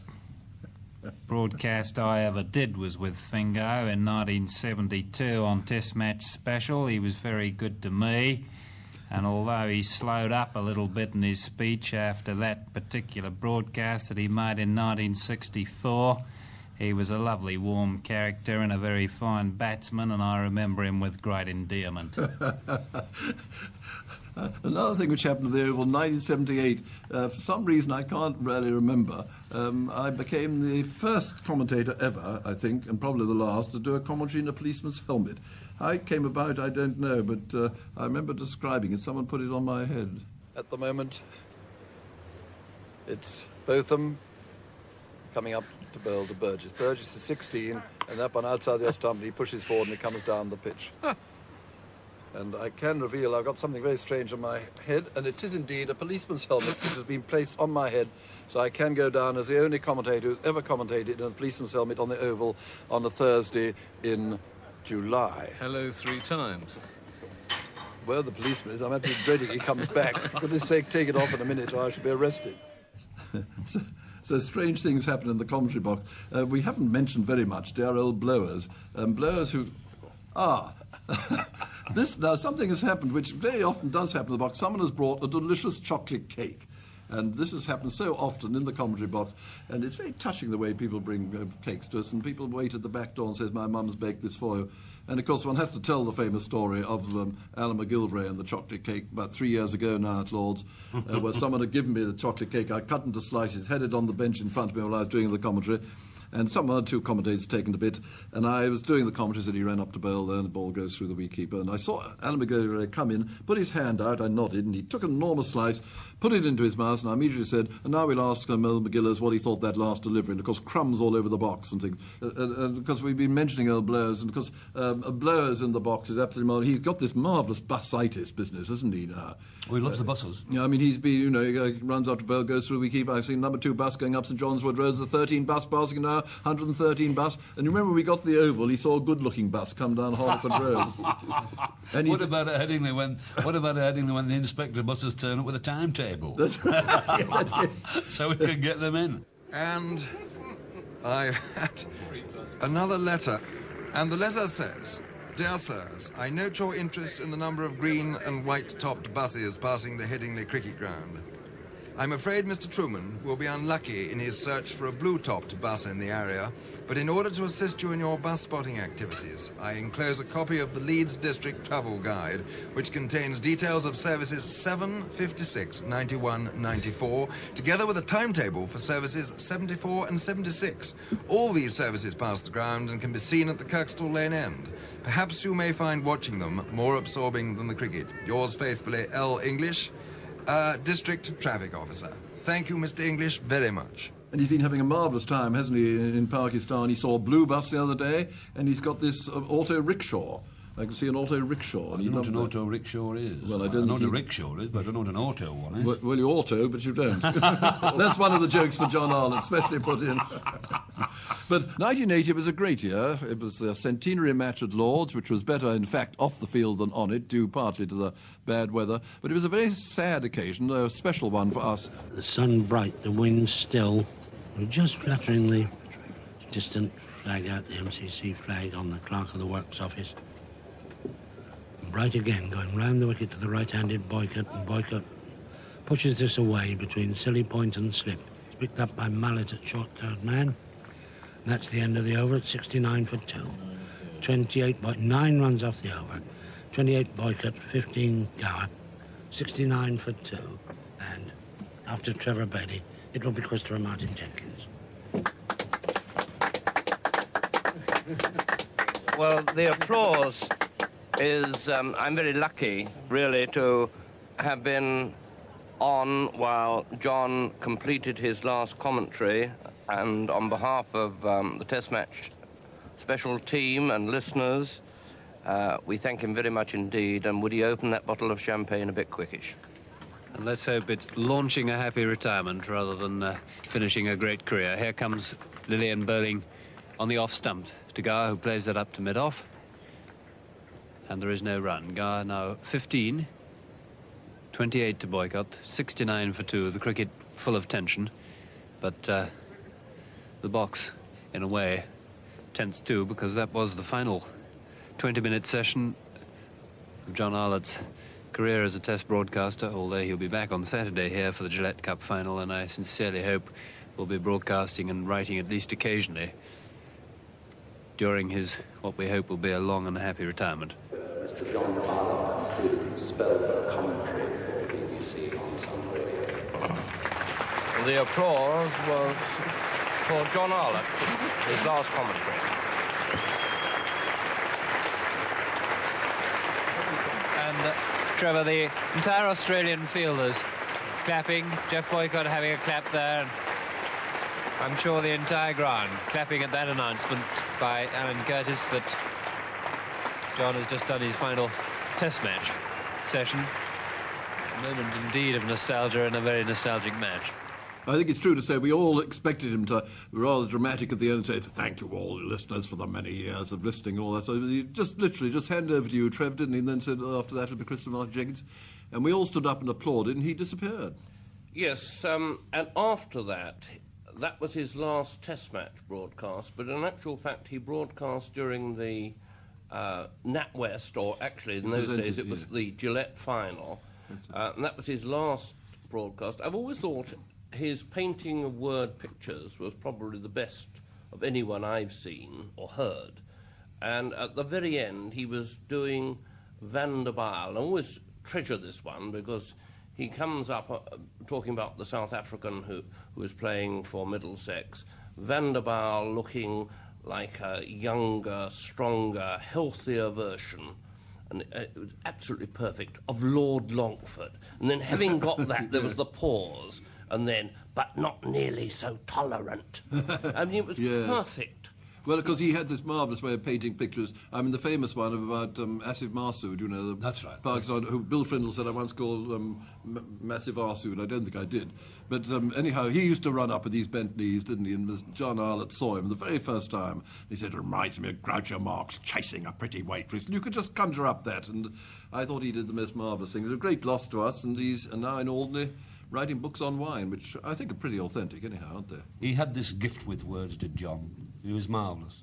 broadcast I ever did was with Fingo in 1972 on Test Match Special. He was very good to me, and although he slowed up a little bit in his speech after that particular broadcast that he made in 1964, he was a lovely, warm character and a very fine batsman, and I remember him with great endearment. Another thing which happened at the Oval in 1978, for some reason I can't really remember, I became the first commentator ever, I think, and probably the last, to do a commentary in a policeman's helmet. How it came about, I don't know, but I remember describing it. Someone put it on my head. At the moment, it's Botham coming up to bowl to Burgess. Burgess is 16, and that one outside the off-stump, he pushes forward and he comes down the pitch. And I can reveal I've got something very strange on my head, and it is indeed a policeman's helmet which has been placed on my head, so I can go down as the only commentator who's ever commentated in a policeman's helmet on the Oval on a Thursday in July. Hello 3 times. Where the policeman is, I'm actually dreading he comes back. For goodness sake, take it off in a minute or I shall be arrested. So strange things happen in the commentary box. We haven't mentioned very much dear old Blowers. Blowers who... Now, something has happened, which very often does happen in the box. Someone has brought a delicious chocolate cake. And this has happened so often in the commentary box. And it's very touching the way people bring cakes to us. And people wait at the back door and says, my mum's baked this for you. And, of course, one has to tell the famous story of Alan McGilvray and the chocolate cake about 3 years ago now at Lord's, where someone had given me the chocolate cake. I cut into slices, had it on the bench in front of me while I was doing the commentary. And some one or two commentators had taken a bit, and I was doing the commentaries, and he ran up to bowl there, and the ball goes through the wicketkeeper. And I saw Alan McGilvray come in, put his hand out, I nodded, and he took an enormous slice, put it into his mouth, and I immediately said, and now we'll ask Mel McGillis what he thought that last delivery, and of course crumbs all over the box and things. And because we've been mentioning old Blowers, and because Blowers in the box is absolutely marvellous. He's got this marvellous busitis business, hasn't he, now? Well, he loves the buses. Yeah, I mean, he's been, you know, he runs up to bowl, goes through the wicketkeeper. I've seen number 2 bus going up St John's Wood Road, the 13 bus passing now, 113 bus. And you remember when we got to the Oval, he saw a good-looking bus come down Hartford Road. And what about at Headingley when the inspector buses turn up with a timetable? That's right. Yeah, that's good. So we can get them in. And I've had another letter, and the letter says, "Dear sirs, I note your interest in the number of green and white-topped buses passing the Headingley cricket ground. I'm afraid Mr. Truman will be unlucky in his search for a blue-topped bus in the area, but in order to assist you in your bus spotting activities, I enclose a copy of the Leeds District Travel Guide, which contains details of services 7, 56, 91, 94, together with a timetable for services 74 and 76. All these services pass the ground and can be seen at the Kirkstall Lane end. Perhaps you may find watching them more absorbing than the cricket. Yours faithfully, L. English, District Traffic Officer. Thank you, Mr. English, very much." And he's been having a marvellous time, hasn't he, in Pakistan. He saw a blue bus the other day, and he's got this auto rickshaw, I can see an auto rickshaw. I don't know what an auto rickshaw is. Well, I know what a rickshaw is, but I don't know what an auto one is. Well, you auto, but you don't. That's one of the jokes for John Arlott, especially put in. But 1980 was a great year. It was the centenary match at Lord's, which was better, in fact, off the field than on it, due partly to the bad weather. But it was a very sad occasion, a special one for us. The sun bright, the wind still. We're just fluttering the distant flag out, the MCC flag on the Clerk of the Works office. Bright again, going round the wicket to the right-handed Boycott, and Boycott pushes this away between silly point and slip. It's picked up by Mallet at short-toed man. And that's the end of the over at 69 for 2. 9 runs off the over. 28 Boycott, 15 Gower, 69 for 2. And after Trevor Beatty, it will be Christopher Martin Jenkins. Well, the applause is, I'm very lucky, really, to have been on while John completed his last commentary, and on behalf of the Test Match special team and listeners, we thank him very much indeed, and would he open that bottle of champagne a bit quickish? And let's hope it's launching a happy retirement rather than finishing a great career. Here comes Lillian bowling on the off stump to Gower, who plays that up to mid-off. And there is no run. Gower now 15, 28 to Boycott, 69 for 2. The cricket full of tension, but the box, in a way, tense too, because that was the final 20-minute session of John Arlott's career as a Test broadcaster, although he'll be back on Saturday here for the Gillette Cup final, and I sincerely hope we'll be broadcasting and writing at least occasionally during his, what we hope will be a long and happy retirement. Mr. John Arlott concluded spell commentary for BBC on Sun Radio. The applause was for John Arlott, his last commentary. And Trevor, the entire Australian fielders clapping, Jeff Boycott having a clap there, and I'm sure the entire ground clapping at that announcement by Alan Curtis that John has just done his final Test match session. A moment indeed of nostalgia and a very nostalgic match. I think it's true to say we all expected him to be rather dramatic at the end and say, thank you all the listeners for the many years of listening and all that. So he just literally just handed over to you, Trev, didn't he? And then said, after that it'll be Christopher Martin Jenkins. And we all stood up and applauded, and he disappeared. Yes, and after that, that was his last Test match broadcast, but in actual fact he broadcast during the NatWest, or actually in those days it was the Gillette final, and that was his last broadcast. I've always thought his painting of word pictures was probably the best of anyone I've seen or heard. And at the very end, he was doing Van der Bijl. I always treasure this one because he comes up talking about the South African who was playing for Middlesex. Van der Bijl looking like a younger, stronger, healthier version, and it was absolutely perfect, of Lord Longford. And then having got that, there was the pause. And then, but not nearly so tolerant. I mean, it was perfect. Well, because he had this marvellous way of painting pictures. I mean, the famous one about Asif Masood, you know. That's right. Pakistan, who Bill Frindle said I once called Massive Arsood. I don't think I did. But anyhow, he used to run up with these bent knees, didn't he? And John Arlott saw him the very first time. He said, it reminds me of Groucho Marx chasing a pretty waitress. And you could just conjure up that. And I thought he did the most marvellous thing. It was a great loss to us, and he's now in Alderney writing books on wine, which I think are pretty authentic anyhow, aren't they? He had this gift with words, did John. He was marvellous.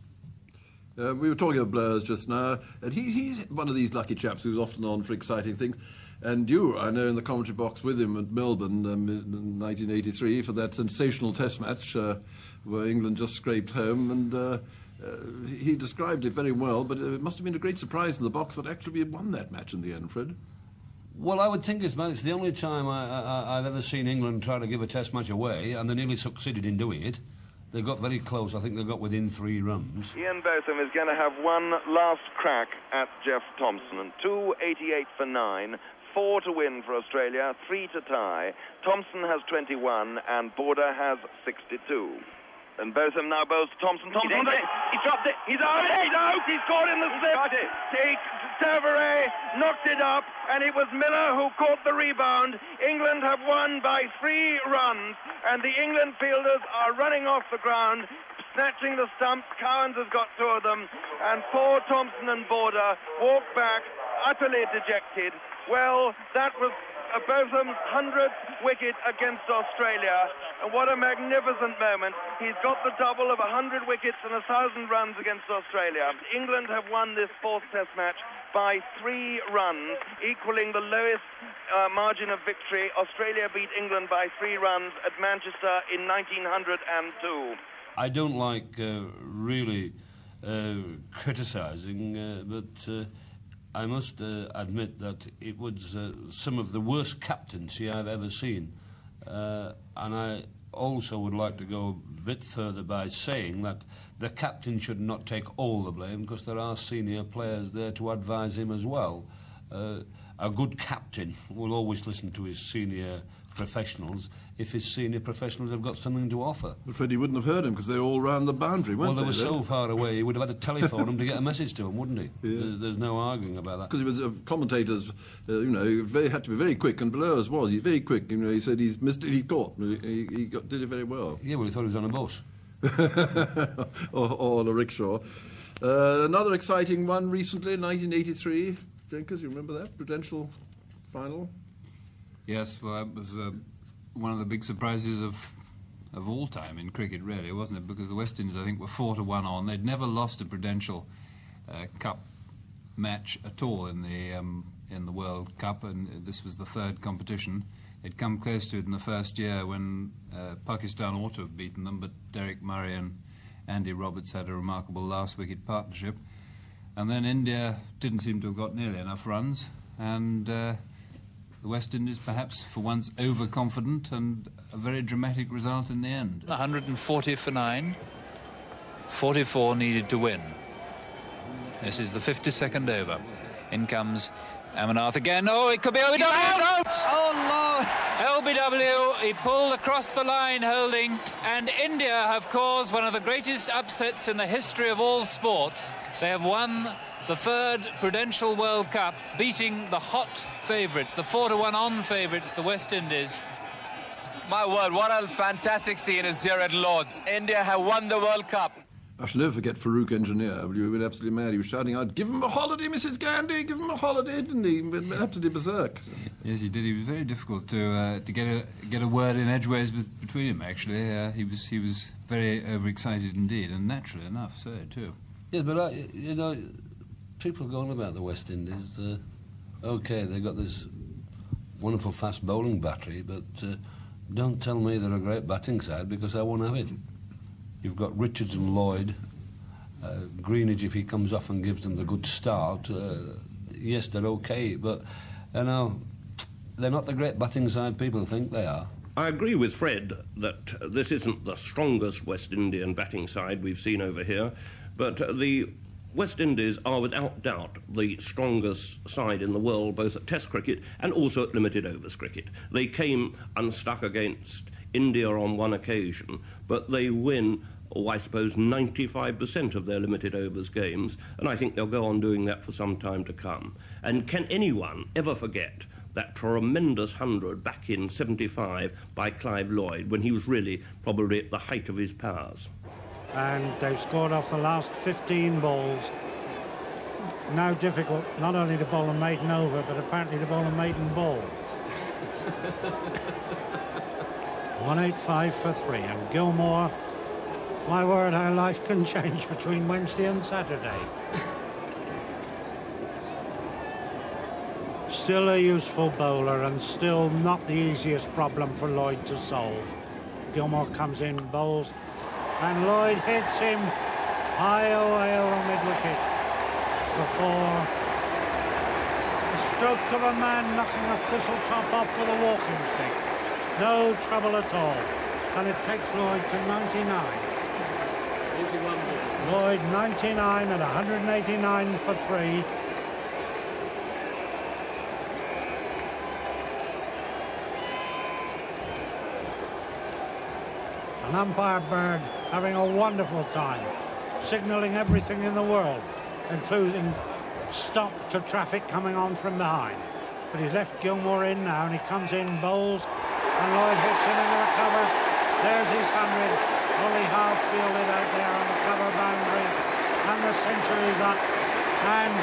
We were talking of Blurs just now, and he's one of these lucky chaps who's often on for exciting things. And you, I know, in the commentary box with him at Melbourne in 1983 for that sensational Test match where England just scraped home, and he described it very well, but it must have been a great surprise in the box that actually we won that match in the end, Fred. Well, I would think it's the only time I've ever seen England try to give a Test match away, and they nearly succeeded in doing it. They got very close. I think they got within 3 runs. Ian Botham is going to have one last crack at Jeff Thomson. And 288 for 9, 4 to win for Australia, 3 to tie. Thomson has 21 and Border has 62. And Botham now bowls to Thomson. Thomson, he dropped it. He's out. He's out. He's caught in the slip. Terveray knocked it up, and it was Miller who caught the rebound. England have won by 3 runs, and the England fielders are running off the ground, snatching the stumps. Cowans has got 2 of them, and poor Thompson and Border walk back utterly dejected. Well, that was Botham's 100th wicket against Australia, and what a magnificent moment. He's got the double of 100 wickets and 1,000 runs against Australia. England have won this 4th Test match by 3 runs, equaling the lowest margin of victory. Australia beat England by 3 runs at Manchester in 1902. I don't like really criticising, but I must admit that it was some of the worst captaincy I've ever seen. And I also would like to go a bit further by saying that the captain should not take all the blame, because there are senior players there to advise him as well. A good captain will always listen to his senior professionals if his senior professionals have got something to offer. But Fred, he wouldn't have heard him because they were all round the boundary, weren't they? Well, they were so far away, he would have had to telephone them to get a message to them, wouldn't he? Yeah. There's no arguing about that. Because he was commentators, had to be very quick, and below us was he very quick. He said he's missed it, he caught. He did it very well. Yeah, well, he thought he was on a bus. or on a rickshaw. Another exciting one recently, 1983. Jenkins, you remember that? Prudential final? Yes, well, that was one of the big surprises of all time in cricket, really, wasn't it? Because the West Indies, I think, were 4-1 on. They'd never lost a Prudential Cup match at all in the World Cup, and this was the 3rd competition. They'd come close to it in the first year when Pakistan ought to have beaten them, but Derek Murray and Andy Roberts had a remarkable last-wicket partnership. And then India didn't seem to have got nearly enough runs, and the West Indies, perhaps for once, overconfident, and a very dramatic result in the end. 140 for 9. 44 needed to win. This is the 52nd over. In comes Amarnath again. Oh, it could be LBW. Out! Oh, Lord! LBW, he pulled across the line holding, and India have caused one of the greatest upsets in the history of all sport. They have won the 3rd Prudential World Cup, beating the hot favourites, the 4-1 on favourites, the West Indies. My word, what a fantastic scene is here at Lord's. India have won the World Cup. I shall never forget Farooq Engineer. He went absolutely mad. He was shouting out, "Give him a holiday, Mrs. Gandhi, give him a holiday," didn't he? He went absolutely berserk. Yes, he did. He was very difficult to get a word in edgeways between him, actually. He was very overexcited indeed, and naturally enough, so too. Yeah, but, people go on about the West Indies. OK, they've got this wonderful fast bowling battery, but don't tell me they're a great batting side, because I won't have it. You've got Richards and Lloyd. Greenidge, if he comes off and gives them the good start, yes, they're OK, but, they're not the great batting side people think they are. I agree with Fred that this isn't the strongest West Indian batting side we've seen over here, but the West Indies are without doubt the strongest side in the world, both at Test cricket and also at limited overs cricket. They came unstuck against India on one occasion, but they win, I suppose, 95% of their limited overs games, and I think they'll go on doing that for some time to come. And can anyone ever forget that tremendous 100 back in 75 by Clive Lloyd, when he was really probably at the height of his powers? And they've scored off the last 15 balls. Now difficult not only to bowl a maiden over, but apparently to bowl a maiden ball. 185 for 3, and Gilmore, my word, how life can change between Wednesday and Saturday. Still a useful bowler, and still not the easiest problem for Lloyd to solve. Gilmore comes in, bowls, and Lloyd hits him high away over mid-wicket for 4. The stroke of a man knocking a Thistletop off with a walking stick. No trouble at all. And it takes Lloyd to 99. 81 balls. Lloyd 99 and 189 for 3. An umpire Bird having a wonderful time, signalling everything in the world, including stop to traffic coming on from behind. But he's left Gilmore in now, and he comes in, bowls, and Lloyd hits him into the covers. There's his 100. Ollie half fielded out there on the cover boundary, and the century is up, and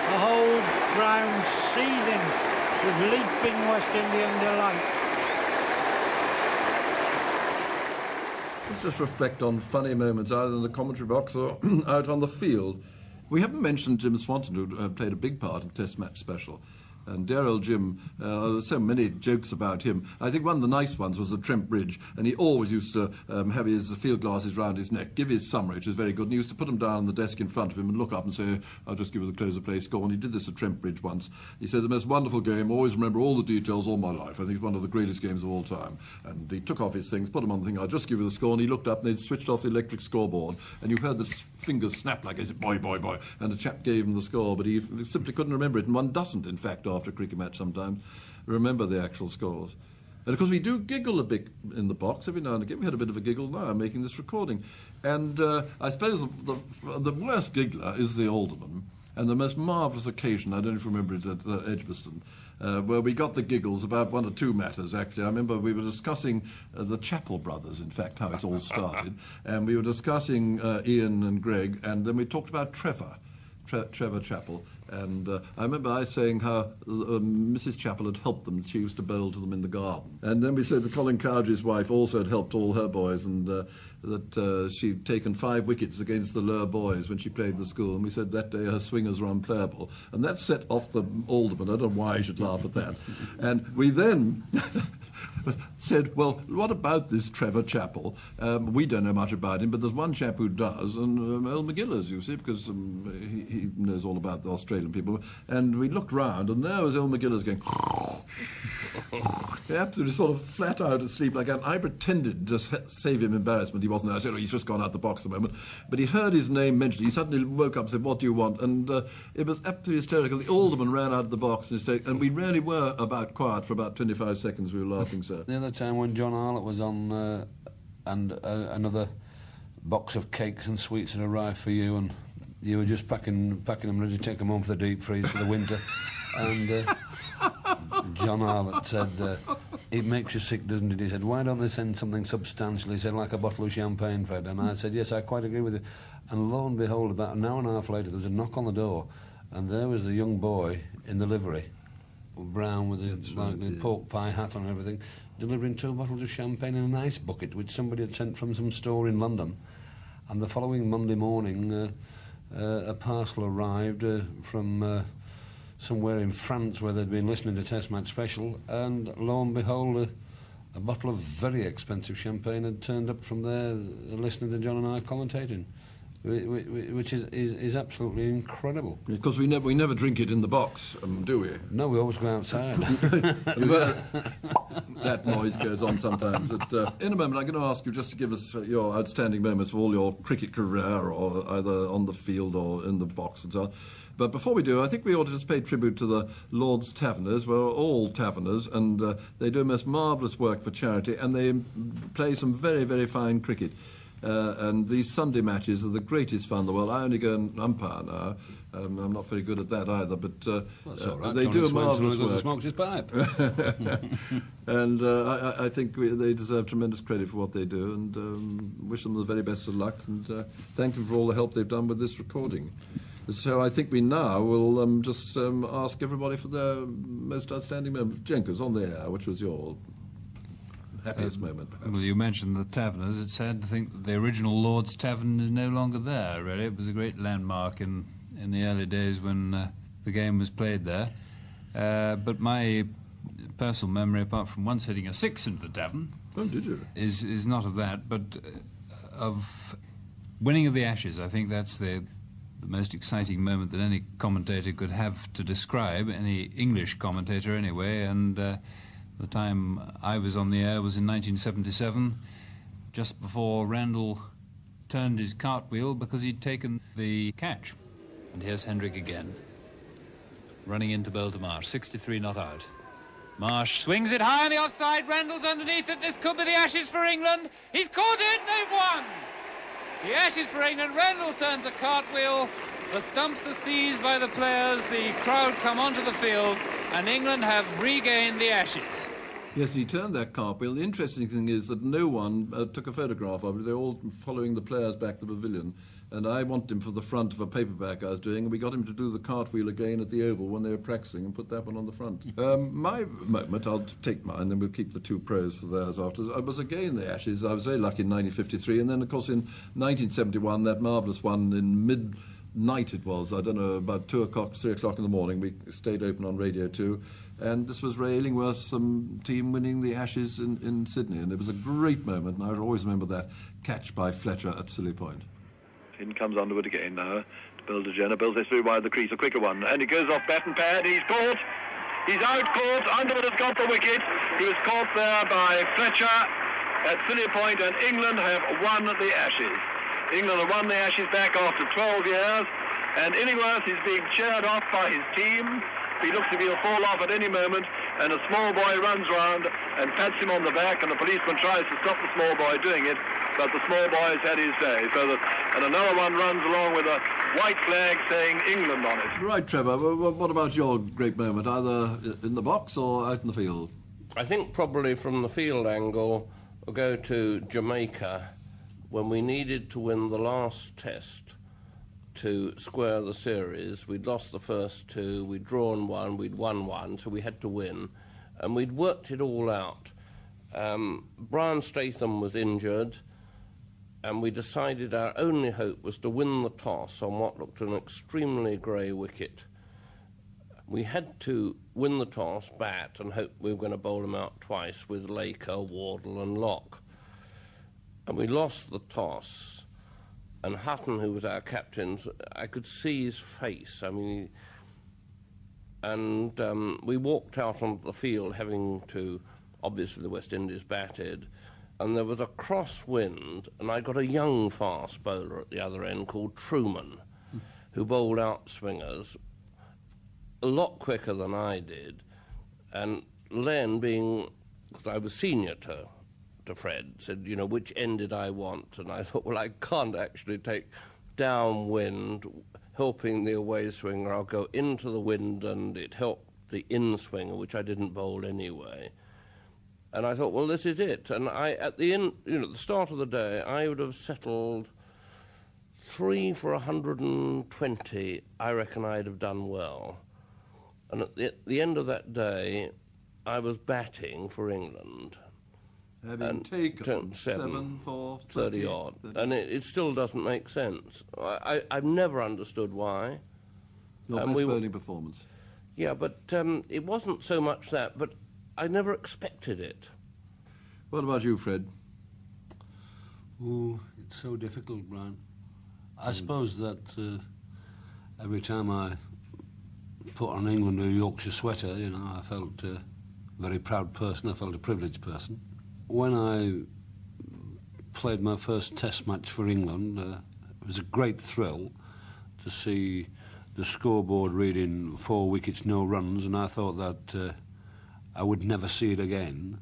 the whole ground seething with leaping West Indian delight. Let's just reflect on funny moments either in the commentary box or out on the field. We haven't mentioned Jim Swanton, who played a big part in Test Match Special. And dear old Jim, there's so many jokes about him. I think one of the nice ones was at Trent Bridge, and he always used to have his field glasses round his neck, give his summary, which was very good, and he used to put them down on the desk in front of him and look up and say, I'll just give you the close-of-play score. And he did this at Trent Bridge once. He said, the most wonderful game, always remember all the details all my life. I think it's one of the greatest games of all time. And he took off his things, put them on the thing, I'll just give you the score, and he looked up and they'd switched off the electric scoreboard, and you heard the fingers snap like, is it boy, boy, boy, and the chap gave him the score, but he simply couldn't remember it, and one doesn't, in fact, after a cricket match sometimes remember the actual scores. And of course we do giggle a bit in the box every now and again. We had a bit of a giggle now making this recording. And I suppose the worst giggler is the alderman. And the most marvellous occasion, I don't know if you remember it, at Edgbaston, where we got the giggles about one or two matters, actually. I remember we were discussing the Chapel brothers, in fact, how it all started. And we were discussing Ian and Greg, and then we talked about Trevor Chapel. And I remember saying how Mrs. Chapel had helped them. She used to bowl to them in the garden. And then we said that Colin Cowdrey's wife also had helped all her boys, and that she'd taken 5 wickets against the Lure boys when she played the school. And we said that day her swingers were unplayable. And that set off the alderman. I don't know why he should laugh at that. And we then said, well, what about this Trevor Chapel? We don't know much about him, but there's one chap who does, and Earl McGillers, you see, because he knows all about the Australian people. And we looked round, and there was Earl McGillers going absolutely sort of flat out asleep like that. I pretended to save him embarrassment. He wasn't there. I said, oh, he's just gone out the box a moment. But he heard his name mentioned. He suddenly woke up and said, what do you want? And it was absolutely hysterical. The alderman ran out of the box and we really were about quiet for about 25 seconds. We were laughing so. The other time when John Arlott was on and another box of cakes and sweets had arrived for you, and you were just packing them ready to take them home for the deep freeze for the winter. And John Arlott said, it makes you sick, doesn't it? He said, why don't they send something substantial? He said, like a bottle of champagne, Fred. And I said, yes, I quite agree with you. And lo and behold, about an hour and a half later, there was a knock on the door, and there was the young boy in the livery, brown with the pork pie hat on and everything, delivering 2 bottles of champagne in an ice bucket, which somebody had sent from some store in London. And the following Monday morning, a parcel arrived from somewhere in France where they'd been listening to Test Match Special, and lo and behold, a bottle of very expensive champagne had turned up from there, listening to John and I commentating, which is absolutely incredible. Because we never drink it in the box, do we? No, we always go outside. That noise goes on sometimes. But, in a moment, I'm going to ask you just to give us your outstanding moments of all your cricket career, or either on the field or in the box and so on. But before we do, I think we ought to just pay tribute to the Lord's Taverners. We're all taverners, and they do most marvellous work for charity, and they play some very, very fine cricket. And these Sunday matches are the greatest fun in the world. I only go and umpire now. I'm not very good at that either, but they do a marvellous work. Smokes his pipe. And I think they deserve tremendous credit for what they do, and wish them the very best of luck, and thank them for all the help they've done with this recording. So I think we now will just ask everybody for their most outstanding moment. Jenkins, on the air, which was your happiest moment, perhaps? Well, you mentioned the taverners. It's sad to think that the original Lord's Tavern is no longer there, really. It was a great landmark in the early days when the game was played there. But my personal memory, apart from once hitting a 6 into the tavern... Oh, did you? ...is not of that, but of winning of the Ashes. I think that's the most exciting moment that any commentator could have to describe, any English commentator anyway, and the time I was on the air was in 1977, just before Randall turned his cartwheel because he'd taken the catch. And here's Hendrick again, running into bowl to Marsh, 63 not out. Marsh swings it high on the offside, Randall's underneath it, this could be the Ashes for England, he's caught it, they've won! The Ashes for England, Randall turns a cartwheel, The stumps are seized by the players, the crowd come onto the field, and England have regained the Ashes. Yes, he turned that cartwheel. The interesting thing is that no one took a photograph of it. They're all following the players back to the pavilion. And I wanted him for the front of a paperback I was doing, and we got him to do the cartwheel again at the Oval when they were practicing and put that one on the front. My moment, I'll take mine, then we'll keep the two pros for theirs after. I was again the Ashes. I was very lucky in 1953, and then, of course, in 1971, that marvellous one in midnight it was, I don't know, about 2 o'clock, 3 o'clock in the morning. We stayed open on Radio 2. And this was Ray Illingworth's team winning the Ashes in Sydney. And it was a great moment, and I always remember that catch by Fletcher at Silly Point. In comes Underwood again now to build a Jenner. Builds this through wide the crease, a quicker one. And he goes off bat and pad. He's caught. He's out caught. Underwood has got the wicket. He was caught there by Fletcher at Silly Point, and England have won the Ashes. England have won the Ashes back after 12 years. And Illingworth is being cheered off by his team. He looks as if he'll fall off at any moment, and a small boy runs round and pats him on the back, and the policeman tries to stop the small boy doing it, but the small boy has had his day. And another one runs along with a white flag saying England on it. Right, Trevor, what about your great moment, either in the box or out in the field? I think probably from the field angle, we'll go to Jamaica, when we needed to win the last test to square the series. We'd lost the first two, we'd drawn one, we'd won one, so we had to win. And we'd worked it all out. Brian Statham was injured, and we decided our only hope was to win the toss on what looked an extremely grey wicket. We had to win the toss, bat, and hope we were going to bowl him out twice with Laker, Wardle and Locke. And we lost the toss. And Hutton, who was our captain, I could see his face. I mean, we walked out onto the field having to, obviously the West Indies batted, and there was a crosswind, and I got a young fast bowler at the other end called Truman, who bowled out swingers a lot quicker than I did. And Len, being, because I was senior to Fred, said, you know, which end did I want? And I thought, well, I can't actually take downwind, helping the away swinger. I'll go into the wind, and it helped the in swinger, which I didn't bowl anyway. And I thought, well, this is it. And at the start of the day, I would have settled 3 for 120. I reckon I'd have done well. And at the end of that day, I was batting for England. Having taken 7 for 30 odd. And it still doesn't make sense. I've never understood why. Your best bowling performance. Yeah, but it wasn't so much that, but I never expected it. What about you, Fred? Oh, it's so difficult, Brian. I suppose that every time I put on England or Yorkshire sweater, you know, I felt a very proud person. I felt a privileged person. When I played my first test match for England, it was a great thrill to see the scoreboard reading 4 wickets, no runs, and I thought that I would never see it again.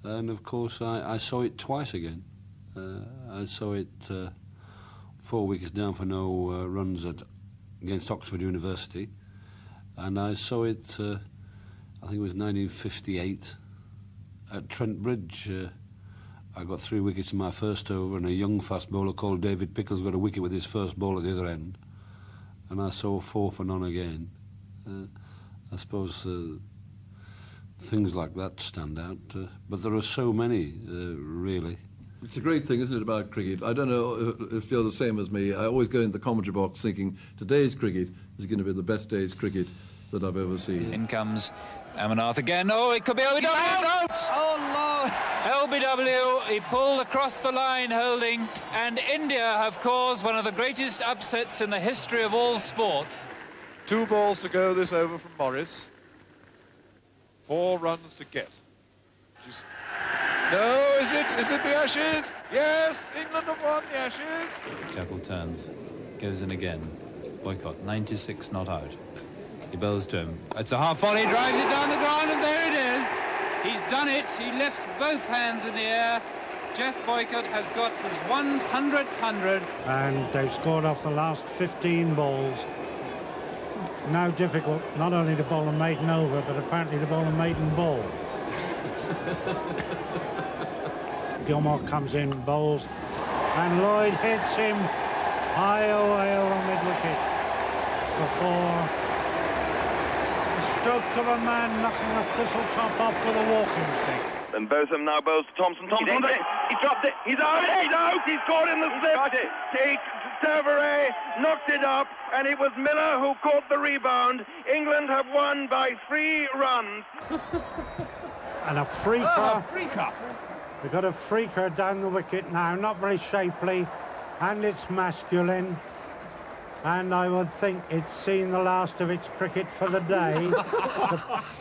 And of course I saw it twice again. I saw it 4 wickets down for no runs against Oxford University, and I saw it, I think it was 1958, at Trent Bridge. I got 3 wickets in my first over, and a young fast bowler called David Pickles got a wicket with his first ball at the other end, and I saw 4 for none again. I suppose things like that stand out, but there are so many, really. It's a great thing, isn't it, about cricket? I don't know if you're the same as me. I always go into the commentary box thinking today's cricket is going to be the best day's cricket that I've ever seen. In comes Amannath again. Oh, it could be LBW. Out! Oh, Lord. LBW, he pulled across the line holding, and India have caused one of the greatest upsets in the history of all sport. 2 balls to go this over from Morris. 4 runs to get. No, is it the Ashes? Yes, England have won the Ashes. Chapel turns, goes in again. Boycott, 96 not out. He bowls to him. It's a half volley, drives it down the ground, and there it is. He's done it. He lifts both hands in the air, Jeff Boycott has got his 100th 100. And they've scored off the last 15 balls. Now difficult not only to bowl a maiden over, but apparently to bowl a maiden ball. Gilmore comes in, bowls, and Lloyd hits him high away over mid-wicket for 4. A stroke of a man knocking a thistle top off with a walking stick. And Botham now bowls to Thompson. Thompson, he dropped it. He's out. He's out. He's caught in the slip. Terveray knocked it up, and it was Miller who caught the rebound. England have won by 3 runs. And a freaker. Oh, freaker. We've got a freaker down the wicket now, not very shapely, and it's masculine. And I would think it's seen the last of its cricket for the day.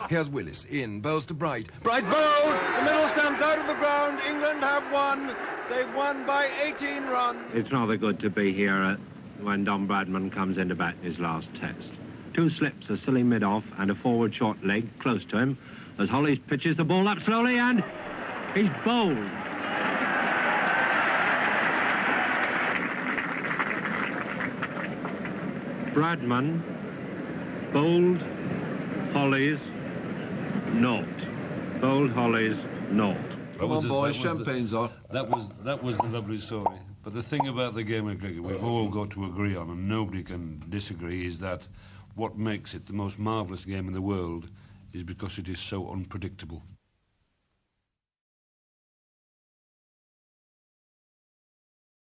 Here's Willis in, bowls to Bright. Bright bowled! The middle stumps out of the ground. England have won. They've won by 18 runs. It's rather good to be here when Don Bradman comes in to bat his last test. 2 slips, a silly mid-off and a forward short leg close to him as Hollies pitches the ball up slowly and he's bowled. Bradman bowled, Hollies not. Bowled, Hollies not. Come on, boys, champagne's on. That was the lovely story. But the thing about the game of cricket we've all got to agree on, and nobody can disagree, is that what makes it the most marvellous game in the world is because it is so unpredictable.